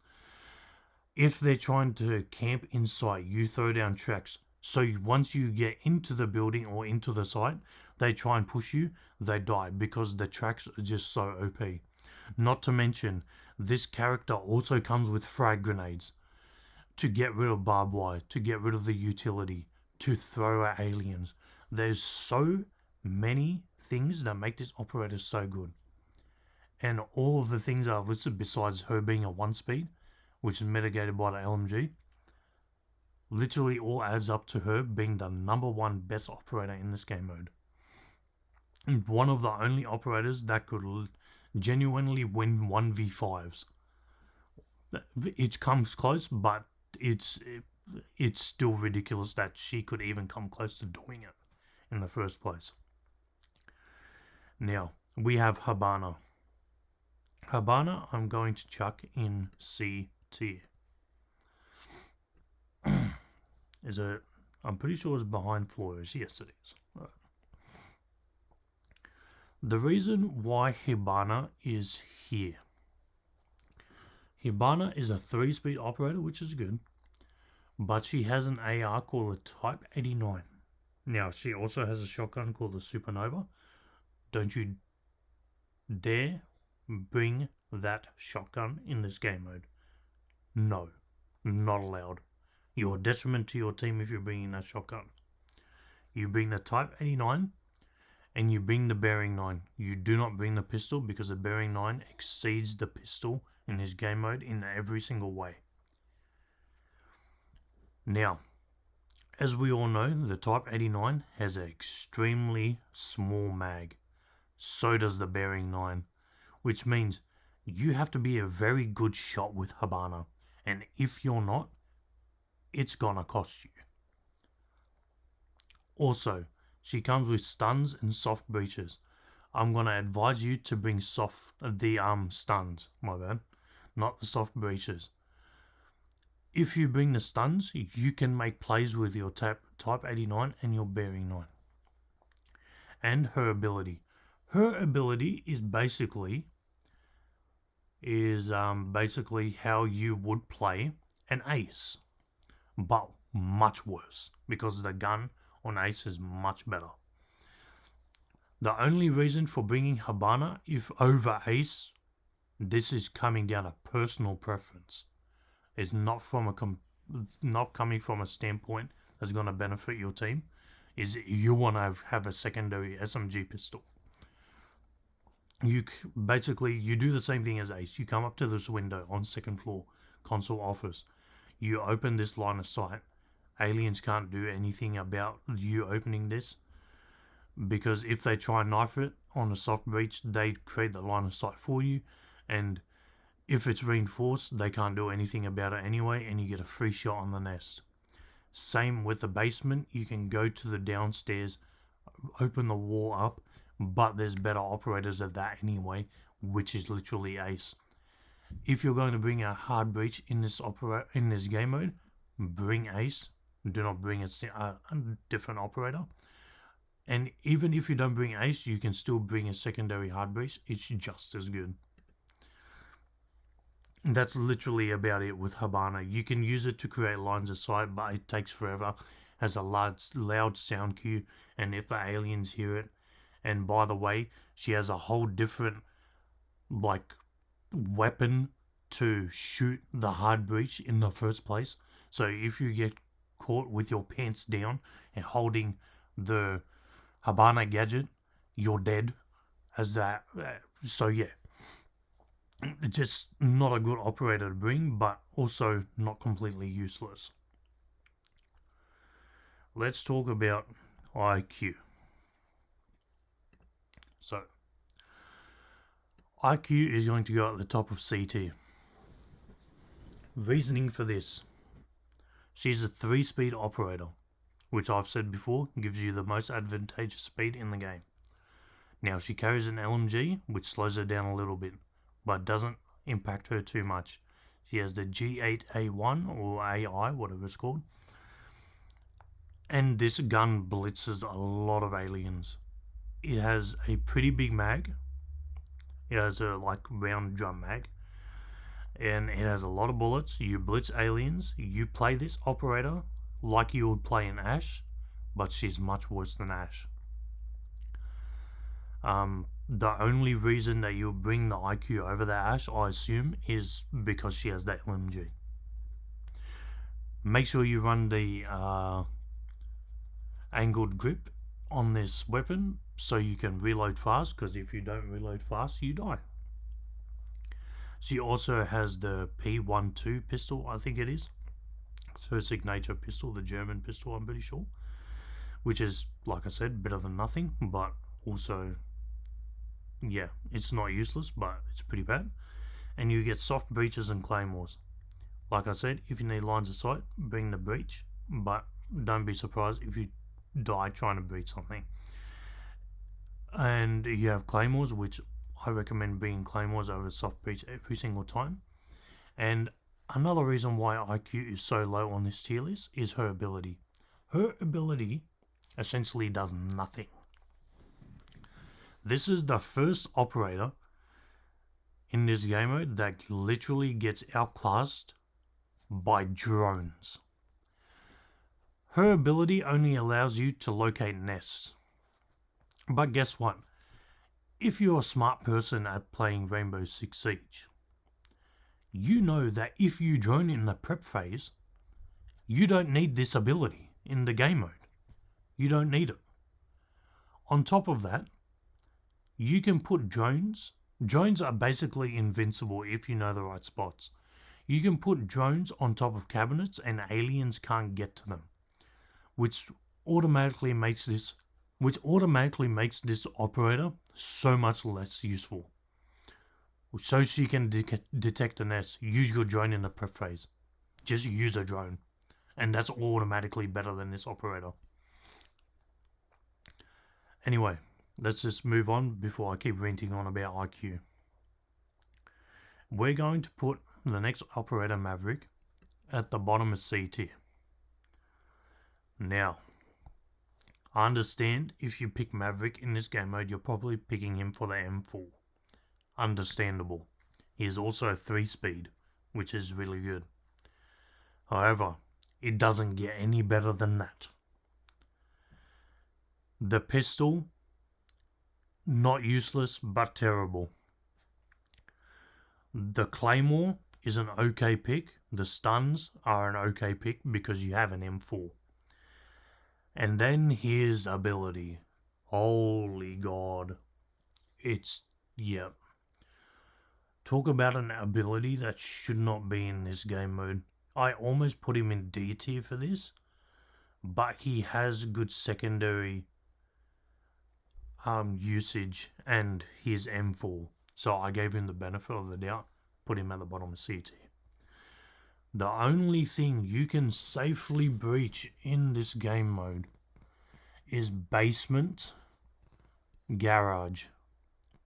If they're trying to camp inside, you throw down tracks. So once you get into the building or into the site, they try and push you, they die because the tracks are just so OP. Not to mention, this character also comes with frag grenades to get rid of barbed wire, to get rid of the utility, to throw at aliens. There's so many things that make this operator so good. And all of the things I've listed, besides her being a 1-speed, which is mitigated by the LMG, literally all adds up to her being the number one best operator in this game mode. And one of the only operators that could genuinely win 1v5s. It comes close, but it's still ridiculous that she could even come close to doing it in the first place. Now, we have Hibana. Hibana, I'm going to chuck in C tier. Is it? I'm pretty sure it's behind Flores. Yes, it is. Right. The reason why Hibana is here. Hibana is a 3-speed operator, which is good, but she has an AR called the Type 89. Now, she also has a shotgun called the Supernova. Don't you dare bring that shotgun in this game mode. No, not allowed. You're a detriment to your team if you're bringing that shotgun. You bring the Type 89 and you bring the Bearing 9. You do not bring the pistol because the Bearing 9 exceeds the pistol in this game mode in every single way. Now, as we all know, the Type 89 has an extremely small mag. So does the Bearing 9, which means you have to be a very good shot with Hibana, and if you're not, it's gonna cost you. Also, she comes with stuns and soft breaches. I'm gonna advise you to bring stuns, my bad, not the soft breaches. If you bring the stuns, you can make plays with your Type 89 and your Bearing 9. And her ability. Her ability is basically how you would play an Ace, but much worse because the gun on Ace is much better. The only reason for bringing Hibana over Ace, this is coming down to personal preference. It's not coming from a standpoint that's going to benefit your team. Is you want to have a secondary SMG pistol. You do the same thing as Ace. You come up to this window on second floor, Consul office. You open this line of sight. Aliens can't do anything about you opening this, because if they try and knife it on a soft breach, they create the line of sight for you, and if it's reinforced, they can't do anything about it anyway, and you get a free shot on the nest. Same with the basement. You can go to the downstairs, open the wall up, but there's better operators at that anyway, which is literally Ace. If you're going to bring a hard breach in this game mode, bring Ace. Do not bring a different operator. And even if you don't bring Ace, you can still bring a secondary hard breach. It's just as good. That's literally about it with Hibana. You can use it to create lines of sight, but it takes forever. Has a loud sound cue, and if the aliens hear it, and by the way, she has a whole different weapon to shoot the hard breach in the first place. So if you get caught with your pants down and holding the Hibana gadget, you're dead. So yeah. Just not a good operator to bring, but also not completely useless. Let's talk about IQ. So, IQ is going to go at the top of C tier. Reasoning for this. She's a 3-speed operator, which I've said before gives you the most advantageous speed in the game. Now, she carries an LMG, which slows her down a little bit, but doesn't impact her too much. She has the G8A1 or AI, whatever it's called. And this gun blitzes a lot of aliens. It has a pretty big mag. It has a round drum mag. And it has a lot of bullets. You blitz aliens. You play this operator like you would play an Ash, but she's much worse than Ash. The only reason that you'll bring the IQ over the Ash, I assume, is because she has that LMG. Make sure you run the angled grip on this weapon so you can reload fast, because if you don't reload fast, you die. She also has the P12 pistol, I think it is. It's her signature pistol, the German pistol, I'm pretty sure. Which is, like I said, better than nothing, but also Yeah, it's not useless, but it's pretty bad. And you get soft breaches and claymores. Like I said, if you need lines of sight, bring the breach, but don't be surprised if you die trying to breach something. And you have claymores, which I recommend bringing claymores over soft breach every single time. And another reason why IQ is so low on this tier list is her ability. Her ability essentially does nothing. This is the first operator in this game mode that literally gets outclassed by drones. Her ability only allows you to locate nests. But guess what? If you're a smart person at playing Rainbow Six Siege, you know that if you drone in the prep phase, you don't need this ability in the game mode. You don't need it. On top of that, you can put drones. Drones are basically invincible if you know the right spots. You can put drones on top of cabinets and aliens can't get to them, which automatically makes this operator so much less useful. So she can detect a nest, use your drone in the prep phase. Just use a drone. And that's automatically better than this operator. Anyway, let's just move on before I keep ranting on about IQ. We're going to put the next operator, Maverick, at the bottom of C tier. Now, I understand if you pick Maverick in this game mode, you're probably picking him for the M4. Understandable. He is also 3-speed, which is really good. However, it doesn't get any better than that. The pistol, not useless, but terrible. The claymore is an okay pick. The stuns are an okay pick because you have an M4. And then his ability. Holy God. Yeah. Talk about an ability that should not be in this game mode. I almost put him in D tier for this, but he has good secondary usage and his M4. So I gave him the benefit of the doubt, put him at the bottom of C tier. The only thing you can safely breach in this game mode is basement, garage,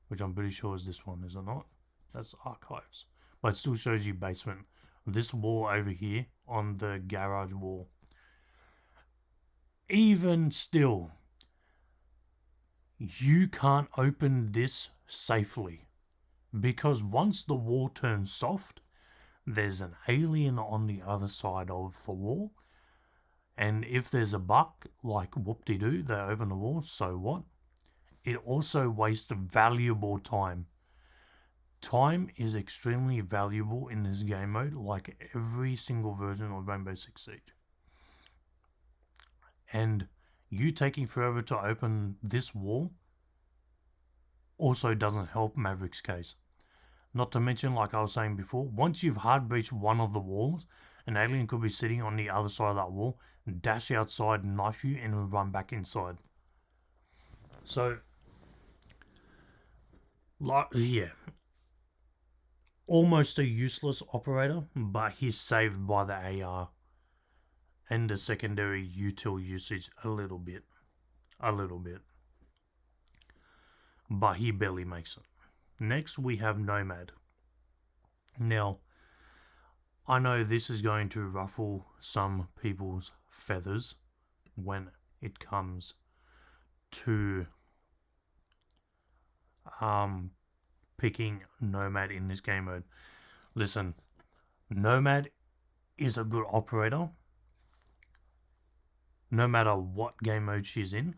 which I'm pretty sure is this one, is it not? That's archives, but it still shows you basement. This wall over here on the garage wall. Even still, you can't open this safely because once the wall turns soft, there's an alien on the other side of the wall, and if there's a bug, like whoop-de-doo, they open the wall, so what? It also wastes valuable time. Time is extremely valuable in this game mode, like every single version of Rainbow Six Siege. And you taking forever to open this wall also doesn't help Maverick's case. Not to mention, like I was saying before, once you've hard breached one of the walls, an alien could be sitting on the other side of that wall, dash outside, knife you, and run back inside. So, yeah. Almost a useless operator, but he's saved by the AR and the secondary util usage a little bit. But he barely makes it. Next we have Nomad. Now, I know this is going to ruffle some people's feathers when it comes to picking Nomad in this game mode. Listen, Nomad is a good operator no matter what game mode she's in,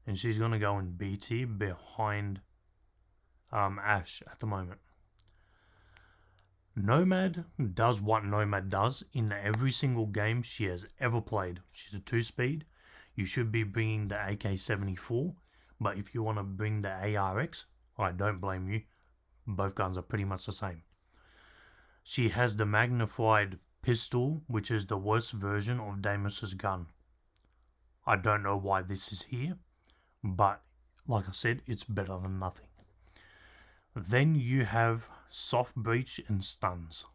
and she's going to go in B tier behind Ash at the moment. Nomad does what Nomad does in every single game she has ever played. She's a 2-speed. You should be bringing the AK-74, but if you want to bring the ARX, I don't blame you. Both guns are pretty much the same. She has the magnified pistol, which is the worst version of Damus's gun. I don't know why this is here, but like I said, it's better than nothing. Then you have soft breach and stuns.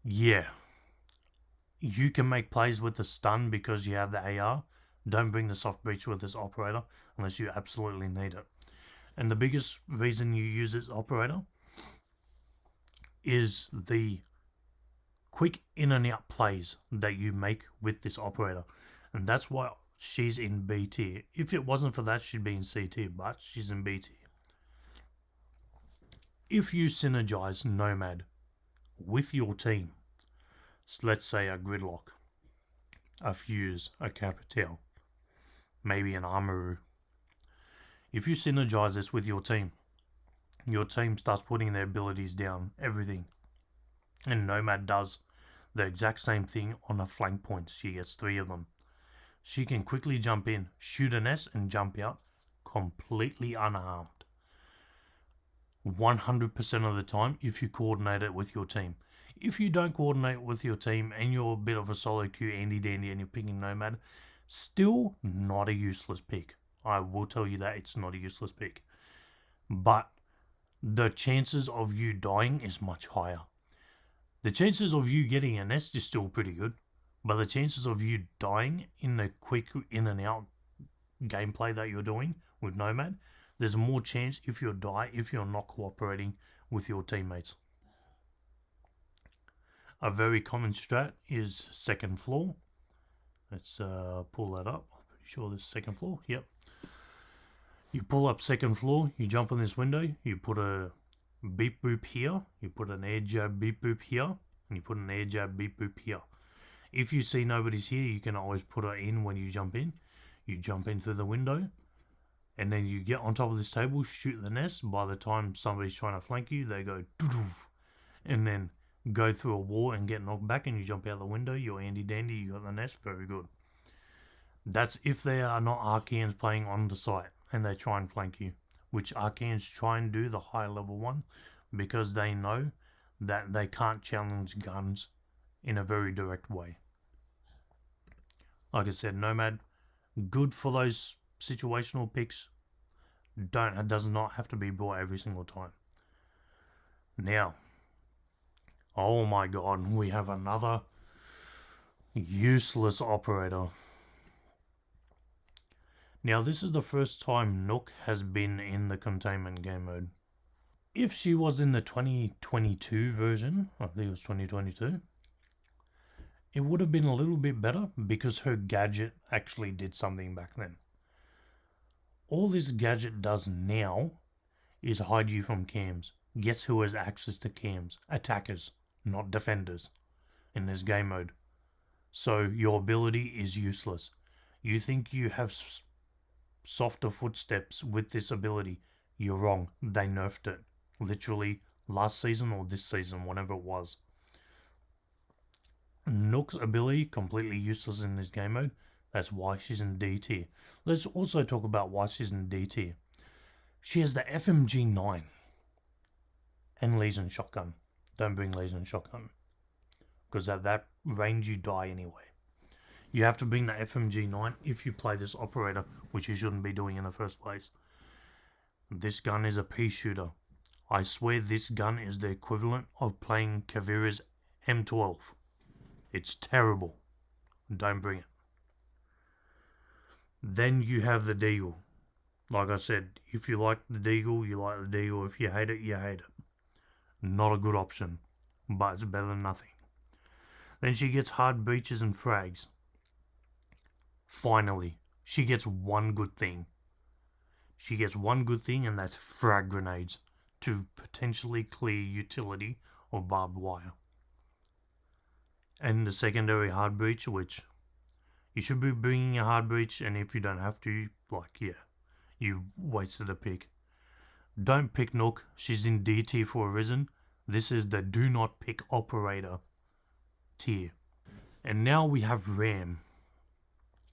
Yeah, you can make plays with the stun because you have the AR. Don't bring the soft breach with this operator unless you absolutely need it. And the biggest reason you use this operator is the quick in and out plays that you make with this operator. And that's why she's in B tier. If it wasn't for that, she'd be in C tier, but she's in B tier. If you synergize Nomad with your team, so let's say a Gridlock, a Fuze, a Capitao, maybe an Amaru. If you synergize this with your team starts putting their abilities down, everything. And Nomad does the exact same thing on a flank point. She gets 3 of them. She can quickly jump in, shoot an S, and jump out completely unharmed. 100% of the time if you coordinate it with your team. If you don't coordinate with your team and you're a bit of a solo queue Andy Dandy and you're picking Nomad, still not a useless pick. I will tell you that it's not a useless pick. But the chances of you dying is much higher. The chances of you getting a nest is still pretty good, but the chances of you dying in the quick in and out gameplay that you're doing with Nomad, there's more chance if you die if you're not cooperating with your teammates. A very common strat is second floor. Let's pull that up. I'm pretty sure this is second floor. Yep. You pull up second floor, you jump on this window, you put a beep boop here, you put an air jab beep boop here, and you put an air jab beep boop here. If you see nobody's here, you can always put it in when you jump in. You jump in through the window, and then you get on top of this table, shoot the nest. By the time somebody's trying to flank you, they go doo-doof, and then go through a wall and get knocked back, and you jump out the window. You're Andy Dandy, you got the nest, very good. That's if they are not Archeans playing on the site and they try and flank you, which Archeans try and do the high level one because they know that they can't challenge guns in a very direct way. Like I said, Nomad, good for those situational picks. It does not have to be brought every single time. Now, oh my god, we have another useless operator. Now, this is the first time Nook has been in the Containment game mode. If she was in the 2022 version, I think it was 2022, it would have been a little bit better because her gadget actually did something back then. All this gadget does now is hide you from cams. Guess who has access to cams? Attackers, not defenders, in this game mode. So your ability is useless. You think you have softer footsteps with this ability. You're wrong. They nerfed it. Literally last season or this season, whatever it was. Nook's ability, completely useless in this game mode. That's why she's in D tier. Let's also talk about why she's in D tier. She has the FMG9 and Legion shotgun. Don't bring Legion shotgun, because at that range you die anyway. You have to bring the FMG9 if you play this operator, which you shouldn't be doing in the first place. This gun is a pea shooter. I swear this gun is the equivalent of playing Kavira's M12. It's terrible. Don't bring it. Then you have the Deagle. Like I said, if you like the Deagle, you like the Deagle. If you hate it, you hate it. Not a good option, but it's better than nothing. Then she gets hard breaches and frags. Finally, she gets one good thing. She gets one good thing, and that's frag grenades to potentially clear utility of barbed wire. And the secondary hard breach, which you should be bringing a hard breach, and if you don't have to, like, yeah, you wasted a pick. Don't pick Nook. She's in D tier for a reason. This is the do not pick operator tier. And now we have Ram.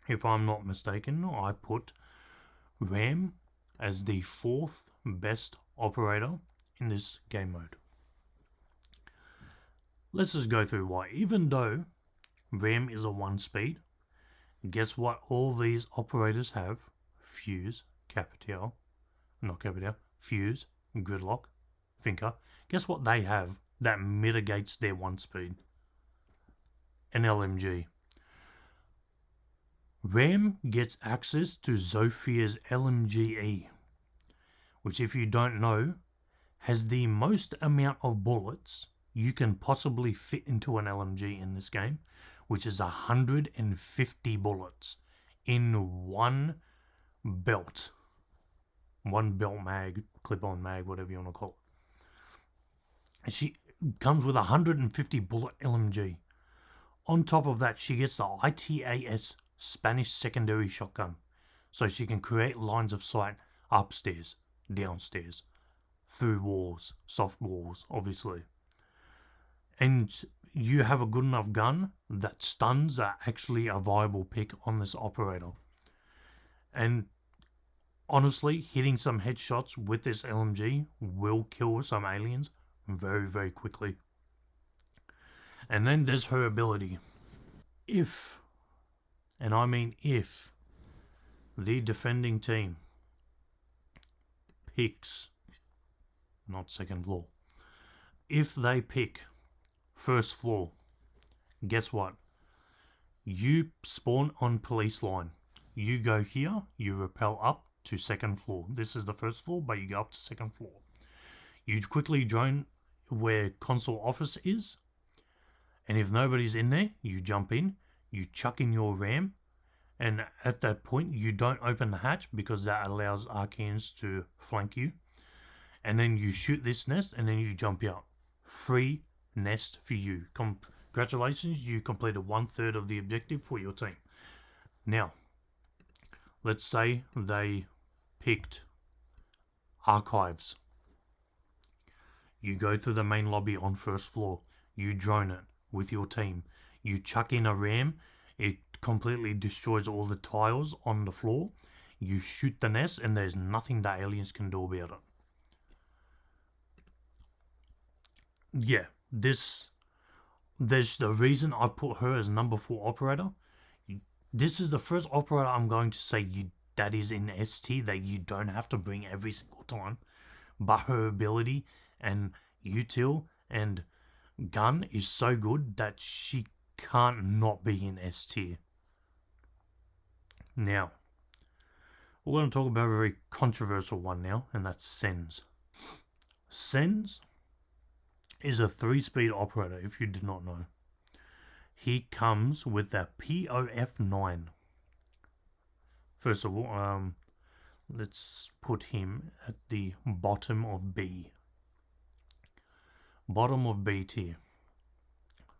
If I'm not mistaken, I put Ram as the 4th best operator in this game mode. Let's just go through why. Even though Ram is a 1 speed, Guess what all these operators have? Fuze, Capitao, not Capitao, Fuze, Gridlock, Finka. Guess what they have that mitigates their 1 speed? An LMG. Ram gets access to Zofia's LMGE, which, if you don't know, has the most amount of bullets you can possibly fit into an LMG in this game, which is 150 bullets in one belt. One belt mag, clip-on mag, whatever you want to call it. She comes with 150 bullet LMG. On top of that, she gets the ITAS Spanish secondary shotgun, so she can create lines of sight upstairs, downstairs, through walls, soft walls, obviously. And you have a good enough gun that stuns are actually a viable pick on this operator. And honestly, hitting some headshots with this LMG will kill some aliens very, very quickly. And then there's her ability. If, and I mean if, the defending team picks, not second floor, if they pick first floor, guess what? You spawn on police line. You go here, you rappel up to second floor. This is the first floor, but you go up to second floor. You quickly drone where Consul office is, and if nobody's in there, you jump in, you chuck in your ram, and at that point you don't open the hatch because that allows Archeans to flank you, and then you shoot this nest and then you jump out. Free nest for you. Congratulations, you completed 1/3 of the objective for your team. Now, let's say they picked archives. You go through the main lobby on first floor, you drone it with your team, you chuck in a ram, it completely destroys all the tiles on the floor, you shoot the nest, and there's nothing that aliens can do about it. Yeah, there's the reason I put her as number 4 operator. This is the first operator I'm going to say that is in ST that you don't have to bring every single time, but her ability and util and gun is so good that she can't not be in S tier. Now, we're going to talk about a very controversial one now, and that's Sens. Sens is a 3-speed operator, if you did not know. He comes with a POF9. First of all, let's put him at the bottom of B. Bottom of B tier.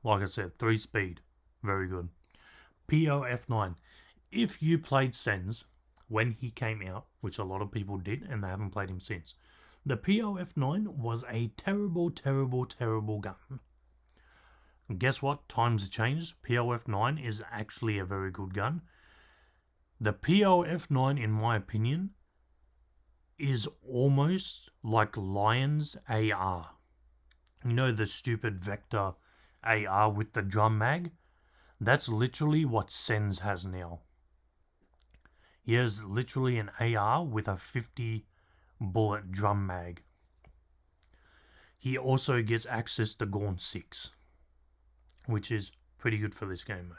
Like I said, 3-speed. Very good. POF9. If you played Sens when he came out, which a lot of people did, and they haven't played him since, the POF9 was a terrible, terrible, terrible gun. Guess what? Times have changed. POF9 is actually a very good gun. The POF9, in my opinion, is almost like Lion's AR. You know, the stupid Vector AR with the drum mag? That's literally what Sens has now. He has literally an AR with a 50 bullet drum mag. He also gets access to Gaunt 6, which is pretty good for this game mode.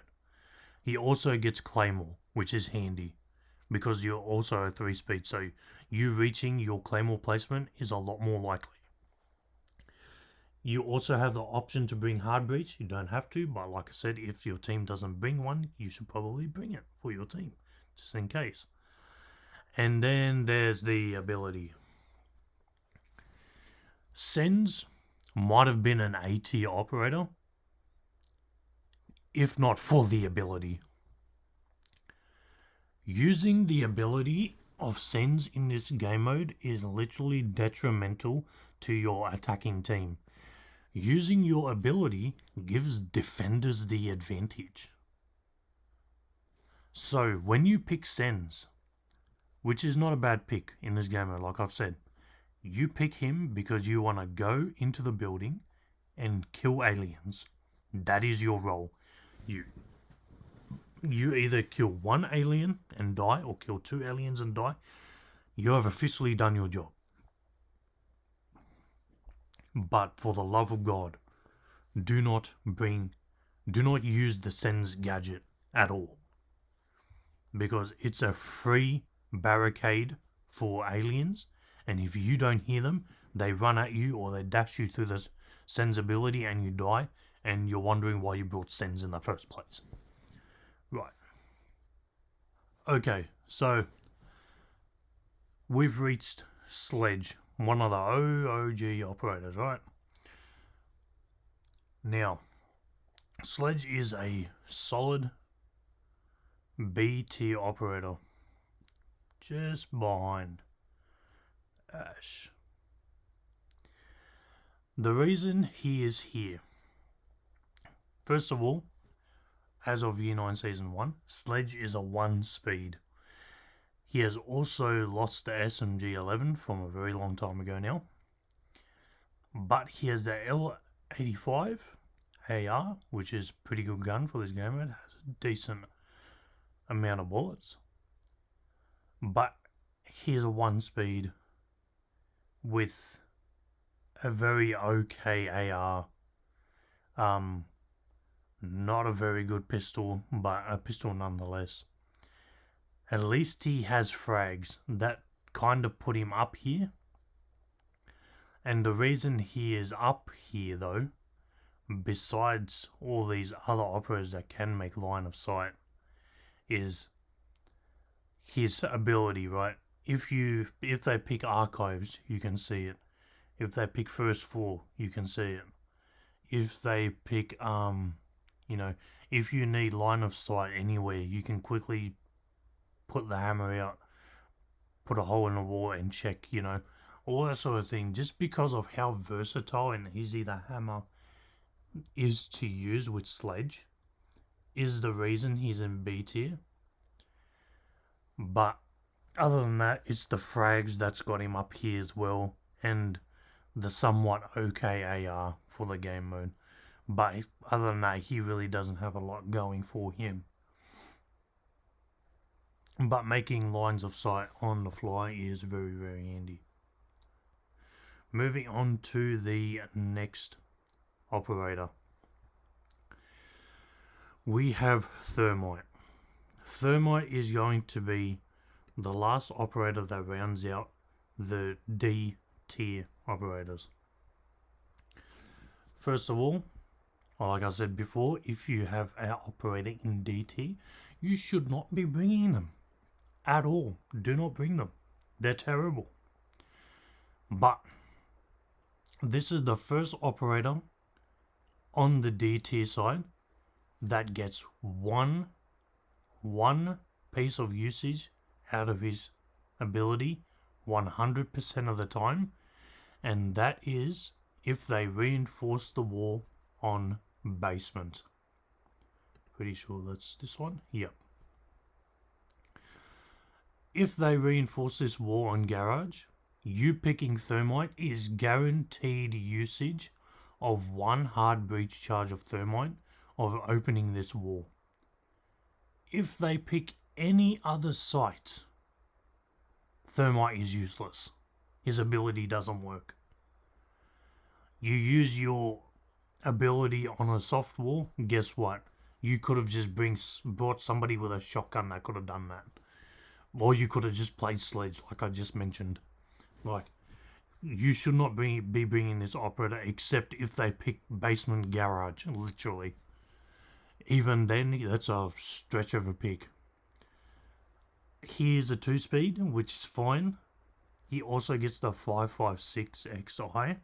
He also gets Claymore, which is handy because you're also a 3-speed, so you reaching your Claymore placement is a lot more likely. You also have the option to bring Hard Breach. You don't have to, but like I said, if your team doesn't bring one, you should probably bring it for your team, just in case. And then there's the ability. Sens might have been an A-tier operator, if not for the ability. Using the ability of Sens in this game mode is literally detrimental to your attacking team. Using your ability gives defenders the advantage. So when you pick Sens, which is not a bad pick in this game mode, like I've said, you pick him because you want to go into the building and kill aliens. That is your role. You you either kill one alien and die or kill two aliens and die. You have officially done your job. But for the love of God, do not use the Sens gadget at all. Because it's a free barricade for aliens, and if you don't hear them, they run at you or they dash you through the Sens ability and you die, and you're wondering why you brought Sens in the first place. Right. Okay, so we've reached Sledge, one of the OOG operators, right? Now, Sledge is a solid B tier operator, just behind Ash. The reason he is here, first of all, as of Year 9 Season 1, Sledge is a 1 speed. He has also lost the SMG-11 from a very long time ago now, but he has the L85 AR, which is a pretty good gun for this game. It has a decent amount of bullets, but he's a 1 speed with a very okay AR. Not a very good pistol, but a pistol nonetheless. At least he has frags. That kind of put him up here. And the reason he is up here though, besides all these other operators that can make line of sight, is his ability, right? If they pick archives, you can see it. If they pick first floor, you can see it. If they pick if you need line of sight anywhere, you can quickly put the hammer out, put a hole in the wall and check, all that sort of thing. Just because of how versatile and easy the hammer is to use with Sledge is the reason he's in B tier. But other than that, it's the frags that's got him up here as well, and the somewhat okay AR for the game mode. But other than that, he really doesn't have a lot going for him. But making lines of sight on the fly is very, very handy. Moving on to the next operator. We have Thermite. Thermite is going to be the last operator that rounds out the D tier operators. First of all, like I said before, if you have an operator in D tier, you should not be bringing them at all. Do not bring them. They're terrible. But this is the first operator on the D tier side that gets one piece of usage out of his ability 100% of the time, and that is if they reinforce the wall on basement. Pretty sure that's this one. Yep. If they reinforce this wall on garage, you picking Thermite is guaranteed usage of 1 hard breach charge of Thermite of opening this wall. If they pick any other site, Thermite is useless. His ability doesn't work. You use your ability on a soft wall, guess what? You could have just brought somebody with a shotgun that could have done that. Or you could have just played Sledge, like I just mentioned. Like, you should not be bringing this operator except if they pick basement garage, literally. Even then, that's a stretch of a pick. Here's a 2-speed, which is fine. He also gets the 5.56 XI.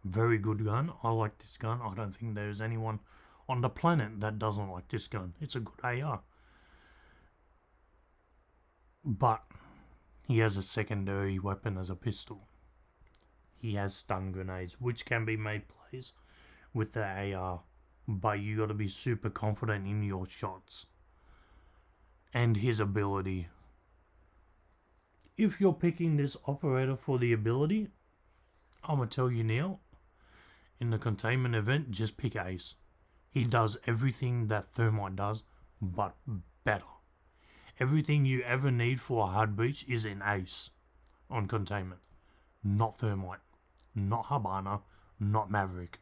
Very good gun. I like this gun. I don't think there's anyone on the planet that doesn't like this gun. It's a good AR. But he has a secondary weapon as a pistol. He has stun grenades, which can be made plays with the AR. But you got to be super confident in your shots. And his ability. If you're picking this operator for the ability, I'm going to tell you now, in the containment event, just pick Ace. He does everything that Thermite does, but better. Everything you ever need for a hard breach is in Ace on Containment. Not Thermite, not Hibana, not Maverick.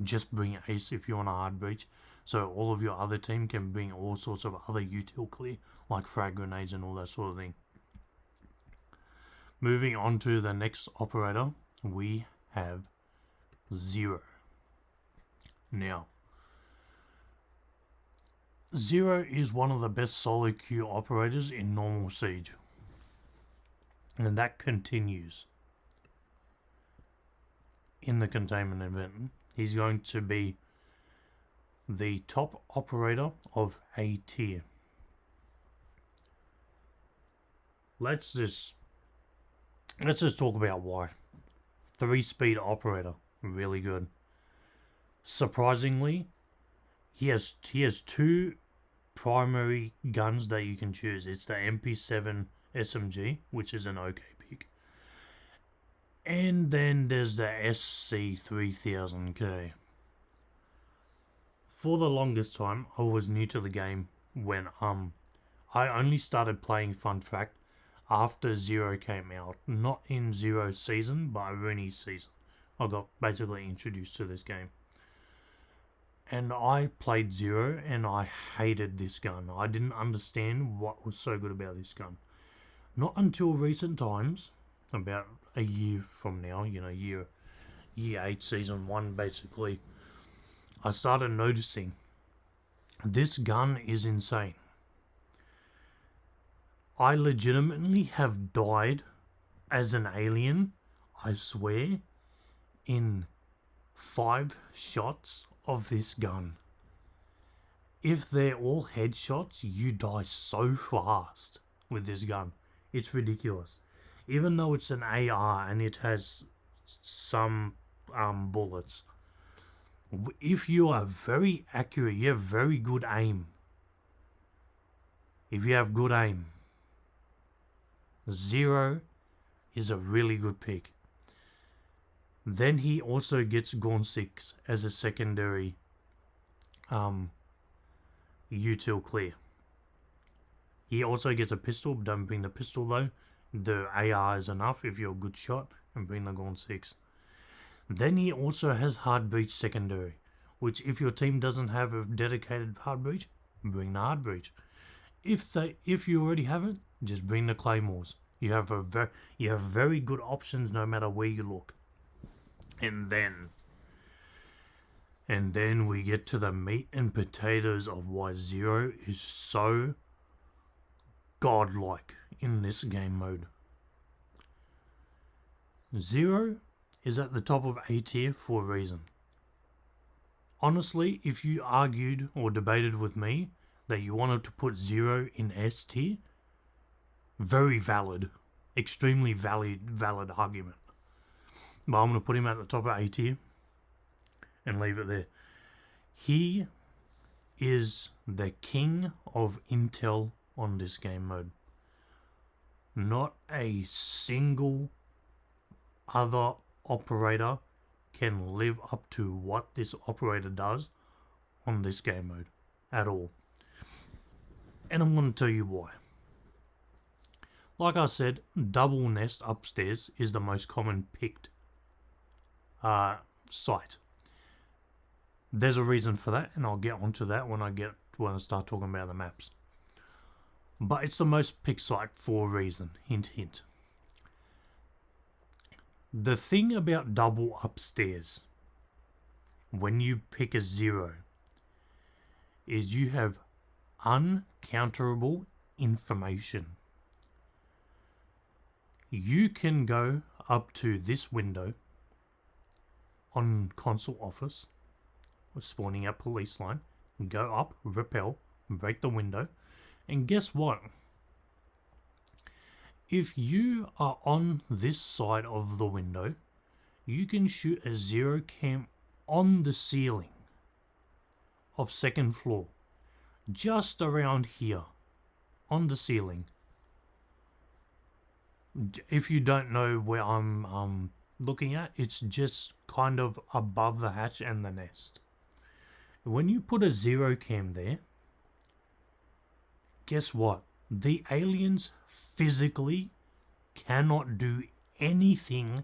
Just bring Ace if you want a hard breach, so all of your other team can bring all sorts of other util clear, like frag grenades and all that sort of thing. Moving on to the next operator, we have Zero. Now, Zero is one of the best solo queue operators in normal Siege, and that continues in the Containment event. He's going to be the top operator of A tier. Let's just talk about why. 3-speed operator, really good. Surprisingly, he has 2 primary guns that you can choose. It's the MP7 SMG, which is an okay pick, and then there's the SC3000K. For the longest time, I was new to the game when I only started playing, fun fact, after Zero came out. Not in Zero's season, but Rooney's season. I got basically introduced to this game. And I played Zero and I hated this gun. I didn't understand what was so good about this gun. Not until recent times, about a year from now, year 8, season 1 basically, I started noticing this gun is insane. I legitimately have died as an alien, I swear, in 5 shots of this gun. If they're all headshots, you die so fast with this gun. It's ridiculous. Even though it's an AR and it has some bullets, if you are very accurate, you have very good aim. If you have good aim, Zero is a really good pick. Then he also gets Gorn 6 as a secondary util clear. He also gets a pistol. Don't bring the pistol though. The AR is enough if you're a good shot, and bring the Gorn 6. Then he also has hard breach secondary, which if your team doesn't have a dedicated hard breach, bring the hard breach. If you already have it, just bring the claymores. You have very good options no matter where you look. And then we get to the meat and potatoes of why Zero is so godlike in this game mode. Zero is at the top of A tier for a reason. Honestly, if you argued or debated with me that you wanted to put Zero in S tier, very valid, extremely valid argument. But I'm going to put him at the top of A tier and leave it there. He is the king of intel on this game mode. Not a single other operator can live up to what this operator does on this game mode at all. And I'm going to tell you why. Like I said, double nest upstairs is the most common picked site. There's a reason for that, and I'll get onto that when I start talking about the maps. But it's the most picked site for a reason. Hint, hint. The thing about double upstairs, when you pick a Zero, is you have uncounterable information. You can go up to this window on Consul office, spawning at police line, go up, rappel, break the window, and guess what? If you are on this side of the window, you can shoot a Zero cam on the ceiling of second floor, just around here, on the ceiling. If you don't know where I'm looking at, it's just kind of above the hatch and the nest. When you put a Zero cam there, guess what? The aliens physically cannot do anything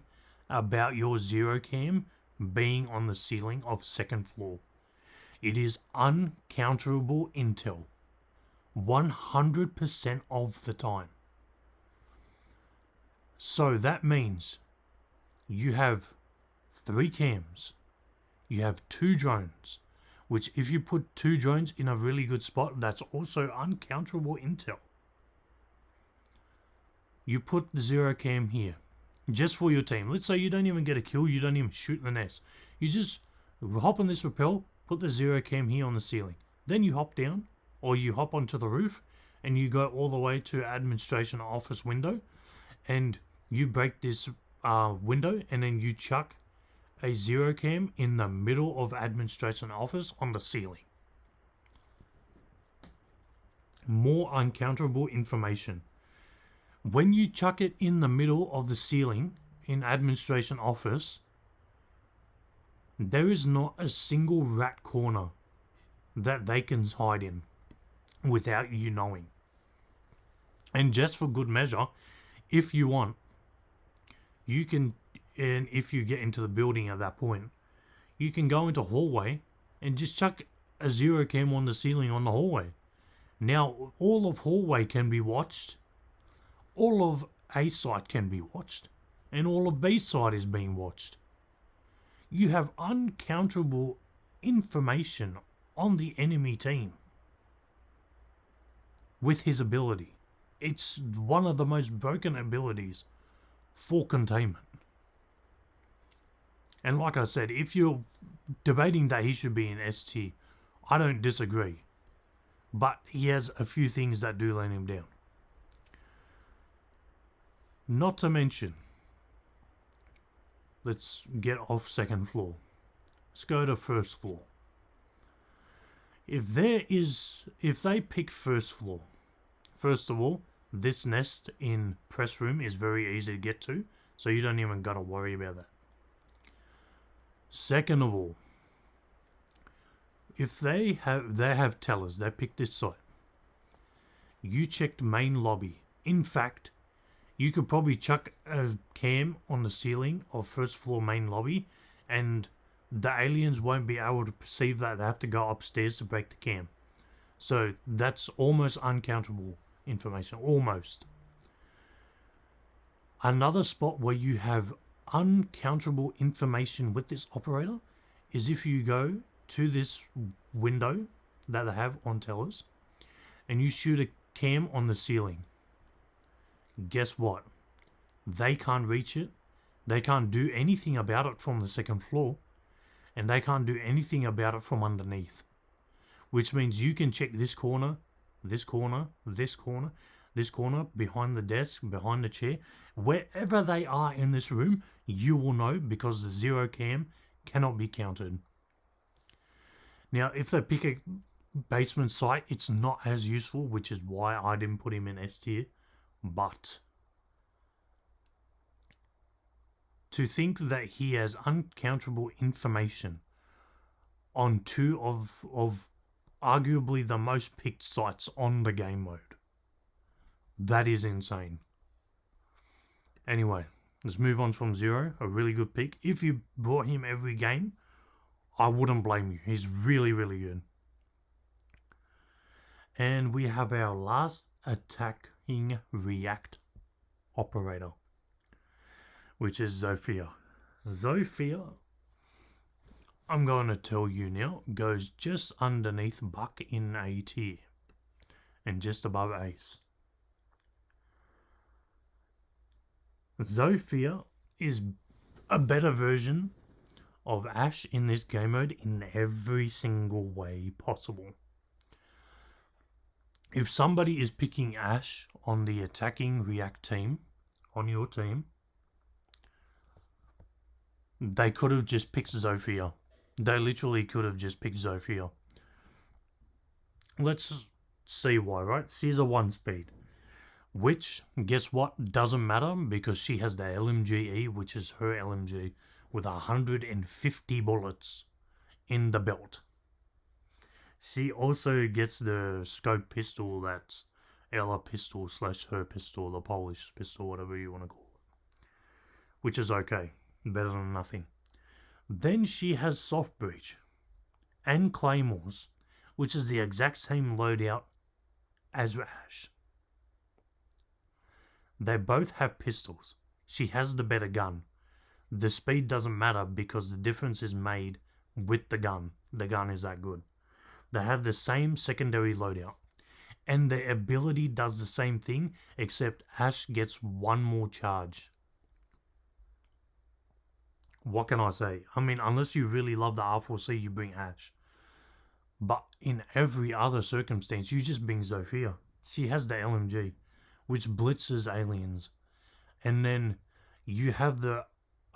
about your zero cam being on the ceiling of second floor. It is uncounterable intel 100% of the time. So that means you have 3 cams, you have 2 drones, which if you put 2 drones in a really good spot, that's also uncounterable intel. You put the zero cam here, just for your team. Let's say you don't even get a kill, you don't even shoot the nest. You just hop on this rappel, put the zero cam here on the ceiling. Then you hop down, or you hop onto the roof, and you go all the way to administration office window, and you break this window, and then you chuck a zero cam in the middle of administration office on the ceiling. More uncounterable information. When you chuck it in the middle of the ceiling in administration office, there is not a single rat corner that they can hide in without you knowing. And just for good measure, if you want, you can, and if you get into the building at that point, you can go into hallway and just chuck a zero cam on the ceiling on the hallway. Now all of hallway can be watched, all of A site can be watched, and all of B site is being watched. You have uncounterable information on the enemy team with his ability. It's one of the most broken abilities for containment. And like I said, if you're debating that he should be in S tier, I don't disagree. But he has a few things that do let him down. Not to mention, let's get off second floor. Let's go to first floor. If they pick first floor, first of all, this nest in press room is very easy to get to, so you don't even gotta worry about that. Second of all, if they have tellers, they pick this site. You checked main lobby. In fact, you could probably chuck a cam on the ceiling of first floor main lobby, and the aliens won't be able to perceive that. They have to go upstairs to break the cam. So that's almost uncountable information. Almost. Another spot where you have uncounterable information with this operator is if you go to this window that they have on tellers and you shoot a cam on the ceiling. Guess what? They can't reach it. They can't do anything about it from the second floor, and they can't do anything about it from underneath. Which means you can check this corner, this corner, this corner, this corner, behind the desk, behind the chair. Wherever they are in this room, you will know because the zero cam cannot be counted. Now, if they pick a basement site, it's not as useful, which is why I didn't put him in S tier. But to think that he has uncounterable information on 2 of arguably the most picked sites on the game mode, that is insane. Anyway, let's move on from Zero, a really good pick. If you brought him every game, I wouldn't blame you. He's really, really good. And we have our last attacking react operator, which is Zofia. Zofia, I'm going to tell you now, goes just underneath Buck in A tier and just above Ace. Zofia is a better version of Ash in this game mode in every single way possible. If somebody is picking Ash on the attacking react team, on your team, they could have just picked Zofia. They literally could have just picked Zofia. Let's see why, right? She's a 1-speed. Which, guess what, doesn't matter because she has the LMGE, which is her LMG, with 150 bullets in the belt. She also gets the scope pistol that's Ella pistol / her pistol, the Polish pistol, whatever you want to call it. Which is okay. Better than nothing. Then she has soft breach and claymores, which is the exact same loadout as Ash. They both have pistols. She has the better gun. The speed doesn't matter because the difference is made with the gun. The gun is that good. They have the same secondary loadout. And the ability does the same thing, except Ash gets one more charge. What can I say? I mean, unless you really love the R4C, you bring Ash. But in every other circumstance, you just bring Zofia. She has the LMG, which blitzes aliens. And then you have the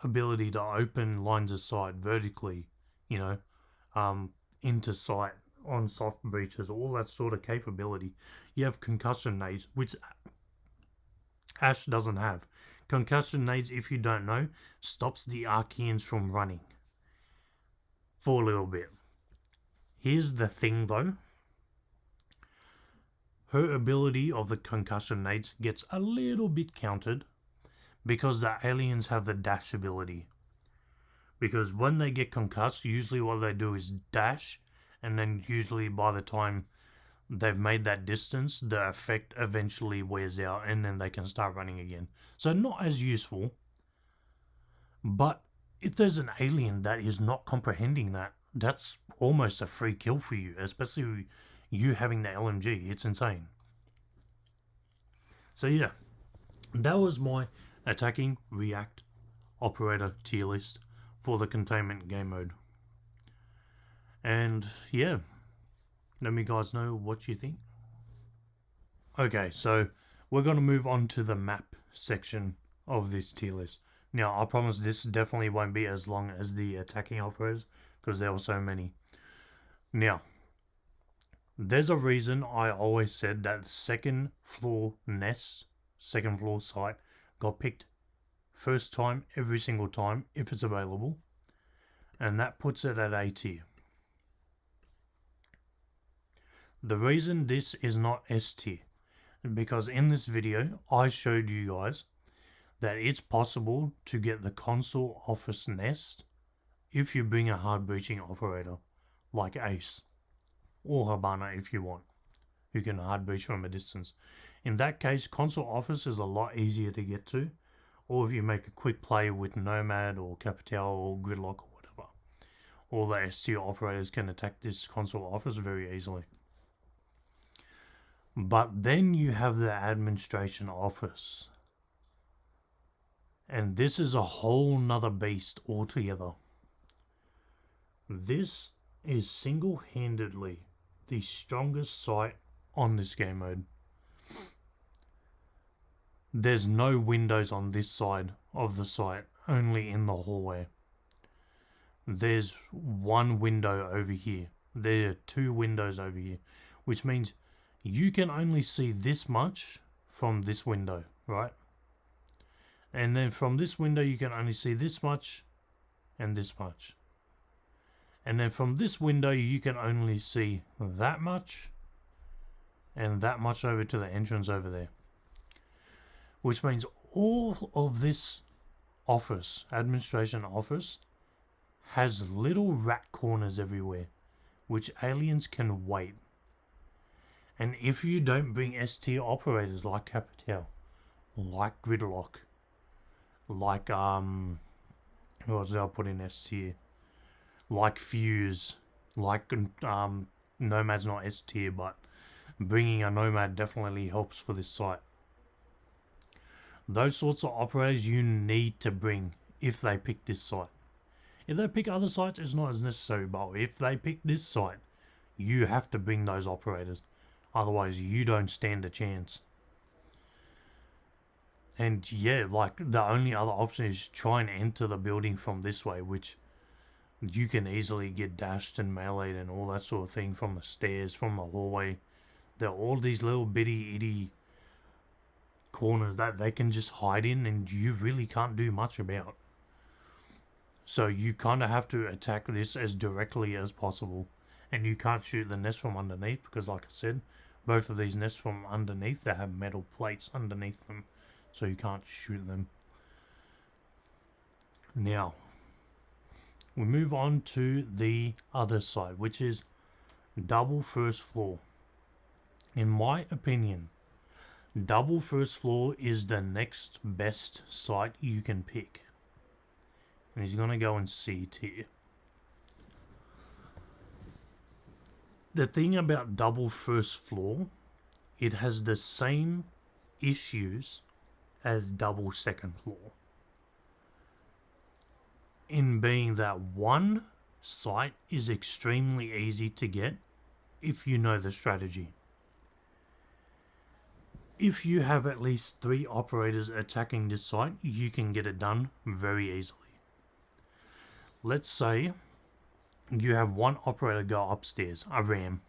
ability to open lines of sight vertically, into sight on soft breaches, all that sort of capability. You have concussion nades, which Ash doesn't have. Concussion nades, if you don't know, stops the Archeans from running for a little bit. Here's the thing though. Her ability of the concussion nades gets a little bit countered because the aliens have the dash ability. Because when they get concussed, usually what they do is dash, and then usually by the time they've made that distance, the effect eventually wears out and then they can start running again. So not as useful. But if there's an alien that is not comprehending that, that's almost a free kill for you, especially you having the LMG. It's insane. So yeah, that was my attacking react operator tier list for the containment game mode. And yeah, let me guys know what you think. Okay, so we're going to move on to the map section of this tier list. Now, I promise this definitely won't be as long as the attacking operators because there are so many. Now, there's a reason I always said that second floor nest, second floor site got picked first time every single time if it's available, and that puts it at A tier. The reason this is not S tier, because in this video I showed you guys that it's possible to get the Consul office nest if you bring a hard breaching operator like Ace or Hibana if you want, who can hard breach from a distance. In that case, Consul office is a lot easier to get to, or if you make a quick play with Nomad or Capitao or Gridlock or whatever, all the S tier operators can attack this Consul office very easily. But then you have the administration office, and this is a whole nother beast altogether. This is single-handedly the strongest site on this game mode. There's no windows on this side of the site, only in the hallway. There's one window over here. There are two windows over here, which means you can only see this much from this window, right? And then from this window you can only see this much and this much. And then from this window you can only see that much and that much over to the entrance over there. Which means all of this office, administration office, has little rat corners everywhere, which aliens can wait. And if you don't bring S tier operators like Capitao, like Gridlock, like who else did I put in S tier? Like Fuze, like Nomad's not S tier, but bringing a Nomad definitely helps for this site. Those sorts of operators you need to bring if they pick this site. If they pick other sites, it's not as necessary, but if they pick this site, you have to bring those operators. Otherwise, you don't stand a chance. And yeah, like the only other option is try and enter the building from this way, which you can easily get dashed and meleeed and all that sort of thing from the stairs, from the hallway. There are all these little bitty itty corners that they can just hide in and you really can't do much about. So you kind of have to attack this as directly as possible. And you can't shoot the nest from underneath because, like I said, both of these nests from underneath, they have metal plates underneath them, so you can't shoot them. Now, we move on to the other side, which is double first floor. In my opinion, double first floor is the next best site you can pick. And he's going to go in C tier. The thing about double first floor, it has the same issues as double second floor. In being that one site is extremely easy to get if you know the strategy. If you have at least 3 operators attacking this site, you can get it done very easily. Let's say you have 1 operator go upstairs, a ram.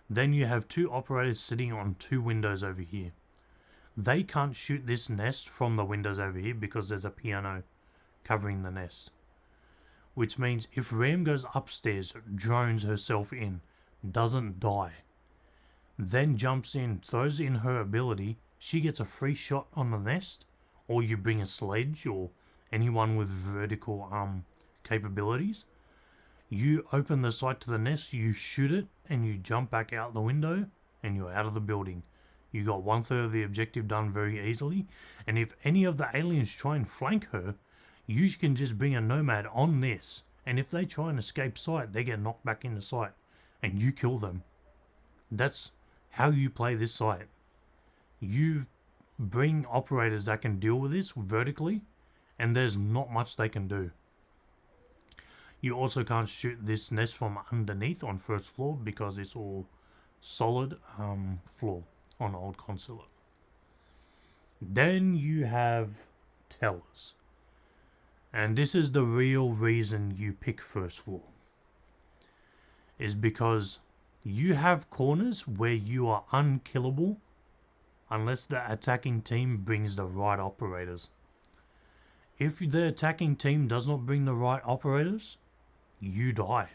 Then you have 2 operators sitting on 2 windows over here. They can't shoot this nest from the windows over here because there's a piano covering the nest. Which means if Ram goes upstairs, drones herself in, doesn't die, then jumps in, throws in her ability, she gets a free shot on the nest, or you bring a Sledge or anyone with vertical capabilities. You open the sight to the nest, you shoot it, and you jump back out the window, and you're out of the building. You got 1/3 of the objective done very easily, and if any of the aliens try and flank her, you can just bring a Nomad on this, and if they try and escape sight, they get knocked back into sight, and you kill them. That's how you play this site. You bring operators that can deal with this vertically, and there's not much they can do. You also can't shoot this nest from underneath on first floor because it's all solid floor on old Consul. Then you have tellers. And this is the real reason you pick first floor. Is because you have corners where you are unkillable unless the attacking team brings the right operators. If the attacking team does not bring the right operators, you die.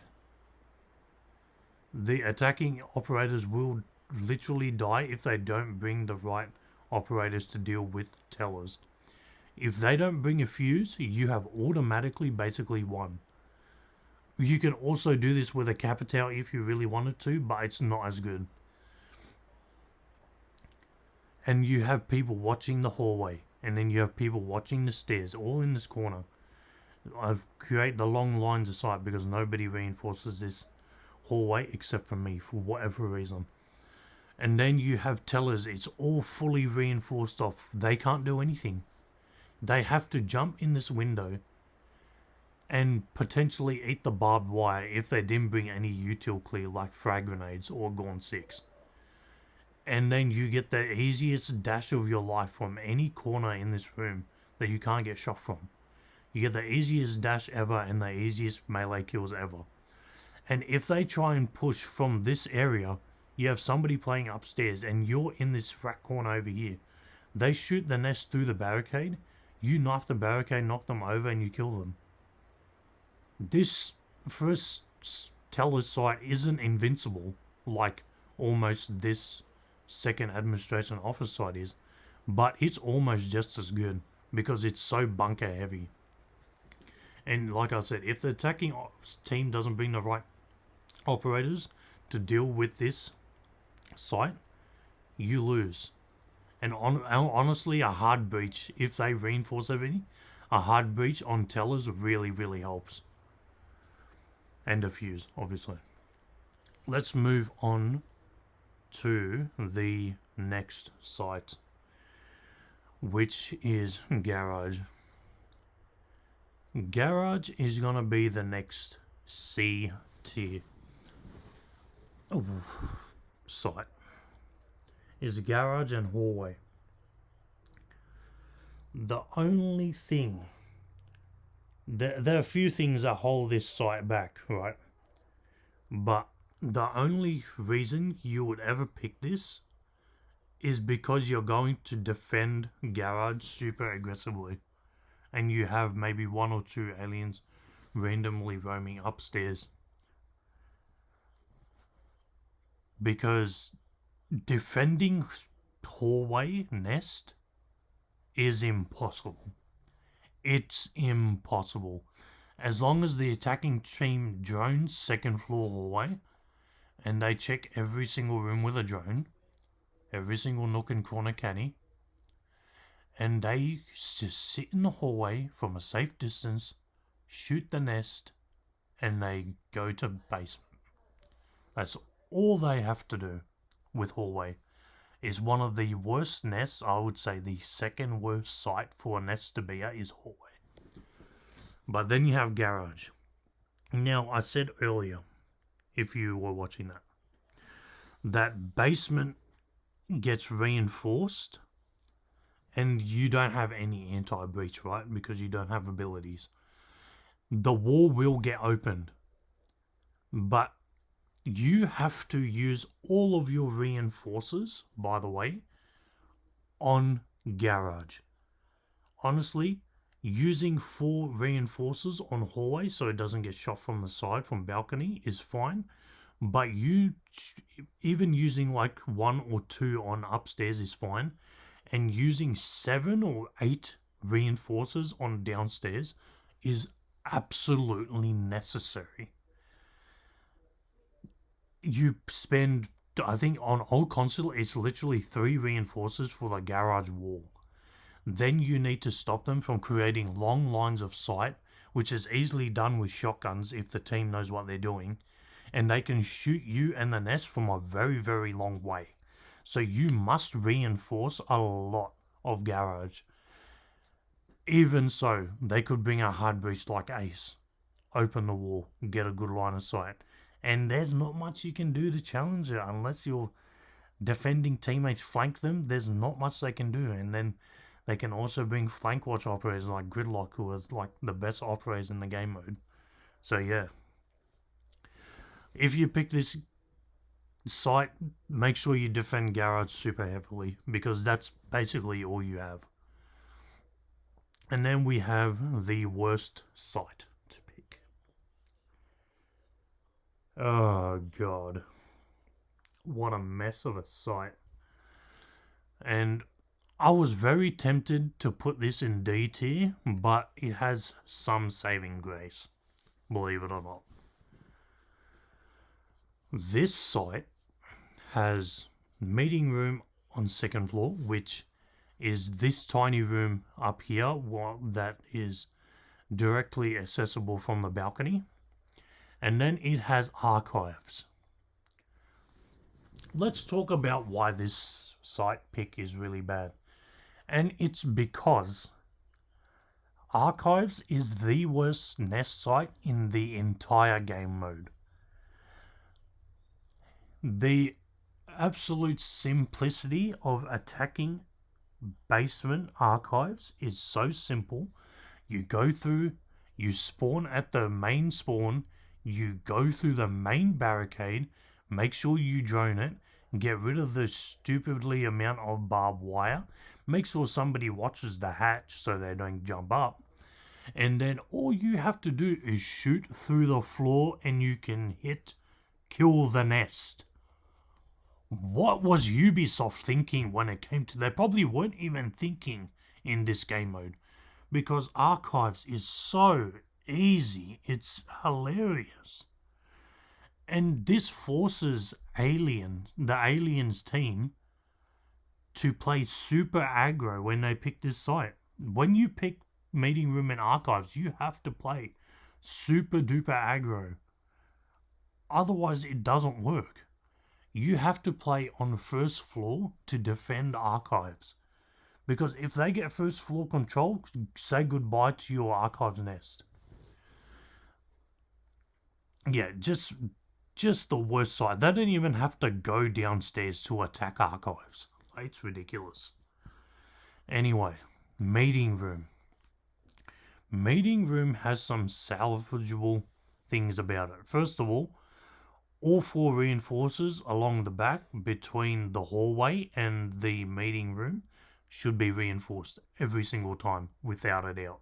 The attacking operators will literally die if they don't bring the right operators to deal with tellers. If they don't bring a fuse, you have automatically basically won. You can also do this with a Capitao if you really wanted to, but it's not as good. And you have people watching the hallway, and then you have people watching the stairs, all in this corner. I create the long lines of sight because nobody reinforces this hallway except for me for whatever reason. And then you have tellers, it's all fully reinforced off. They can't do anything. They have to jump in this window and potentially eat the barbed wire if they didn't bring any util clear like frag grenades or Gaunt 6. And then you get the easiest dash of your life from any corner in this room that you can't get shot from. You get the easiest dash ever and the easiest melee kills ever. And if they try and push from this area, you have somebody playing upstairs and you're in this frack corner over here. They shoot the nest through the barricade, you knife the barricade, knock them over, and you kill them. This first teller site isn't invincible like almost this second administration office site is, but it's almost just as good because it's so bunker heavy. And like I said, if the attacking team doesn't bring the right operators to deal with this site, you lose. And honestly, a hard breach, if they reinforce everything, a hard breach on tellers really, really helps. And a fuse, obviously. Let's move on to the next site, which is Garage. Garage is going to be the next C tier site. Is Garage and Hallway. The only thing, there are a few things that hold this site back, right? But the only reason you would ever pick this is because you're going to defend Garage super aggressively. And you have maybe 1 or 2 aliens randomly roaming upstairs. Because defending hallway nest is impossible. It's impossible. As long as the attacking team drones second floor hallway and they check every single room with a drone, every single nook and corner canny, and they just sit in the hallway from a safe distance, shoot the nest, and they go to basement. That's all they have to do with hallway. Is one of the worst nests, I would say the second worst site for a nest to be at is hallway. But then you have garage. Now, I said earlier, if you were watching that basement gets reinforced and you don't have any anti-breach, right? Because you don't have abilities. The wall will get opened, but you have to use all of your reinforcers, by the way, on garage. Honestly, using 4 reinforcers on hallway so it doesn't get shot from the side from balcony is fine, but you even using like 1 or 2 on upstairs is fine, and using 7 or 8 reinforcers on downstairs is absolutely necessary. You spend, I think on old Consul, it's literally 3 reinforcers for the garage wall. Then you need to stop them from creating long lines of sight, which is easily done with shotguns if the team knows what they're doing, and they can shoot you and the nest from a very, very long way. So you must reinforce a lot of garage. Even so, they could bring a hard breach like Ace, open the wall, get a good line of sight, and there's not much you can do to challenge it unless your defending teammates flank them. There's not much they can do, and then they can also bring flank watch operators like Gridlock, who is like the best operators in the game mode. So yeah, if you pick this site, make sure you defend garage super heavily, because that's basically all you have. And then we have the worst site to pick. Oh god, what a mess of a site. And I was very tempted to put this in D tier, but it has some saving grace, believe it or not. This site has meeting room on second floor, which is this tiny room up here that is directly accessible from the balcony. And then it has archives. Let's talk about why this site pick is really bad. And it's because archives is the worst nest site in the entire game mode. The absolute simplicity of attacking basement archives is so simple. You go through, you spawn at the main spawn, you go through the main barricade, make sure you drone it, get rid of the stupidly amount of barbed wire, make sure somebody watches the hatch so they don't jump up, and then all you have to do is shoot through the floor and you can kill the nest. What was Ubisoft thinking when it came to... They probably weren't even thinking in this game mode, because archives is so easy, it's hilarious. And this forces the aliens team to play super aggro when they pick this site. When you pick meeting room and archives, you have to play super duper aggro. Otherwise it doesn't work. You have to play on the first floor to defend archives. Because if they get first floor control, say goodbye to your archives nest. Yeah, just the worst side. They don't even have to go downstairs to attack archives. It's ridiculous. Anyway, meeting room. Meeting room has some salvageable things about it. First of all 4 reinforcers along the back between the hallway and the meeting room should be reinforced every single time, without a doubt.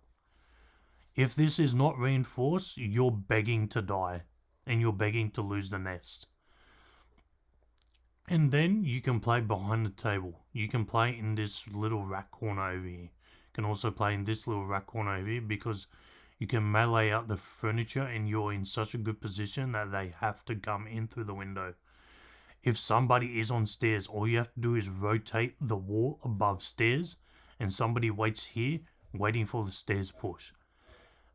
If this is not reinforced, you're begging to die, and you're begging to lose the nest. And then you can play behind the table. You can play in this little rack corner over here. You can also play in this little rack corner over here because you can melee out the furniture and you're in such a good position that they have to come in through the window. If somebody is on stairs, all you have to do is rotate the wall above stairs and somebody waits here waiting for the stairs push.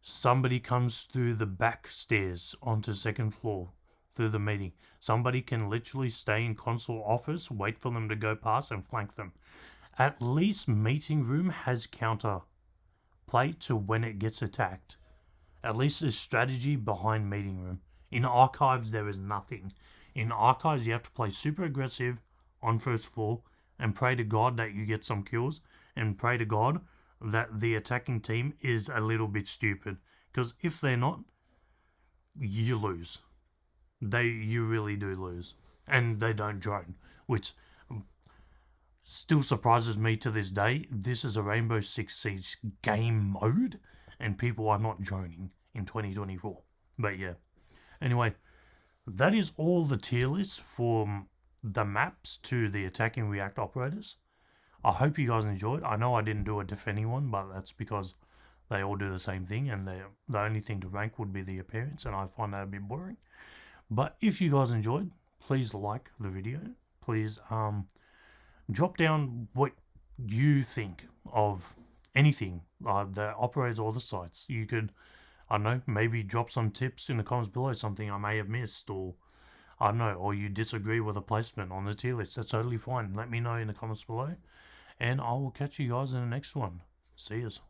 Somebody comes through the back stairs onto second floor through the meeting. Somebody can literally stay in Consul office, wait for them to go past and flank them. At least meeting room has counter play to when it gets attacked. At least there's strategy behind meeting room. In archives, there is nothing. In archives, you have to play super aggressive on first floor and pray to God that you get some kills and pray to God that the attacking team is a little bit stupid. Because if they're not, you lose. You really do lose. And they don't drone, which still surprises me to this day. This is a Rainbow Six Siege game mode, and people are not droning in 2024. But yeah. Anyway, that is all the tier list for the maps to the attacking react operators. I hope you guys enjoyed. I know I didn't do a defending one, but that's because they all do the same thing, and the only thing to rank would be the appearance, and I find that a bit boring. But if you guys enjoyed, please like the video. Please drop down what you think of anything, the operators or the sites. You could, I don't know, maybe drop some tips in the comments below, something I may have missed, or I don't know, or you disagree with a placement on the tier list. That's totally fine. Let me know in the comments below, and I will catch you guys in the next one. See yous.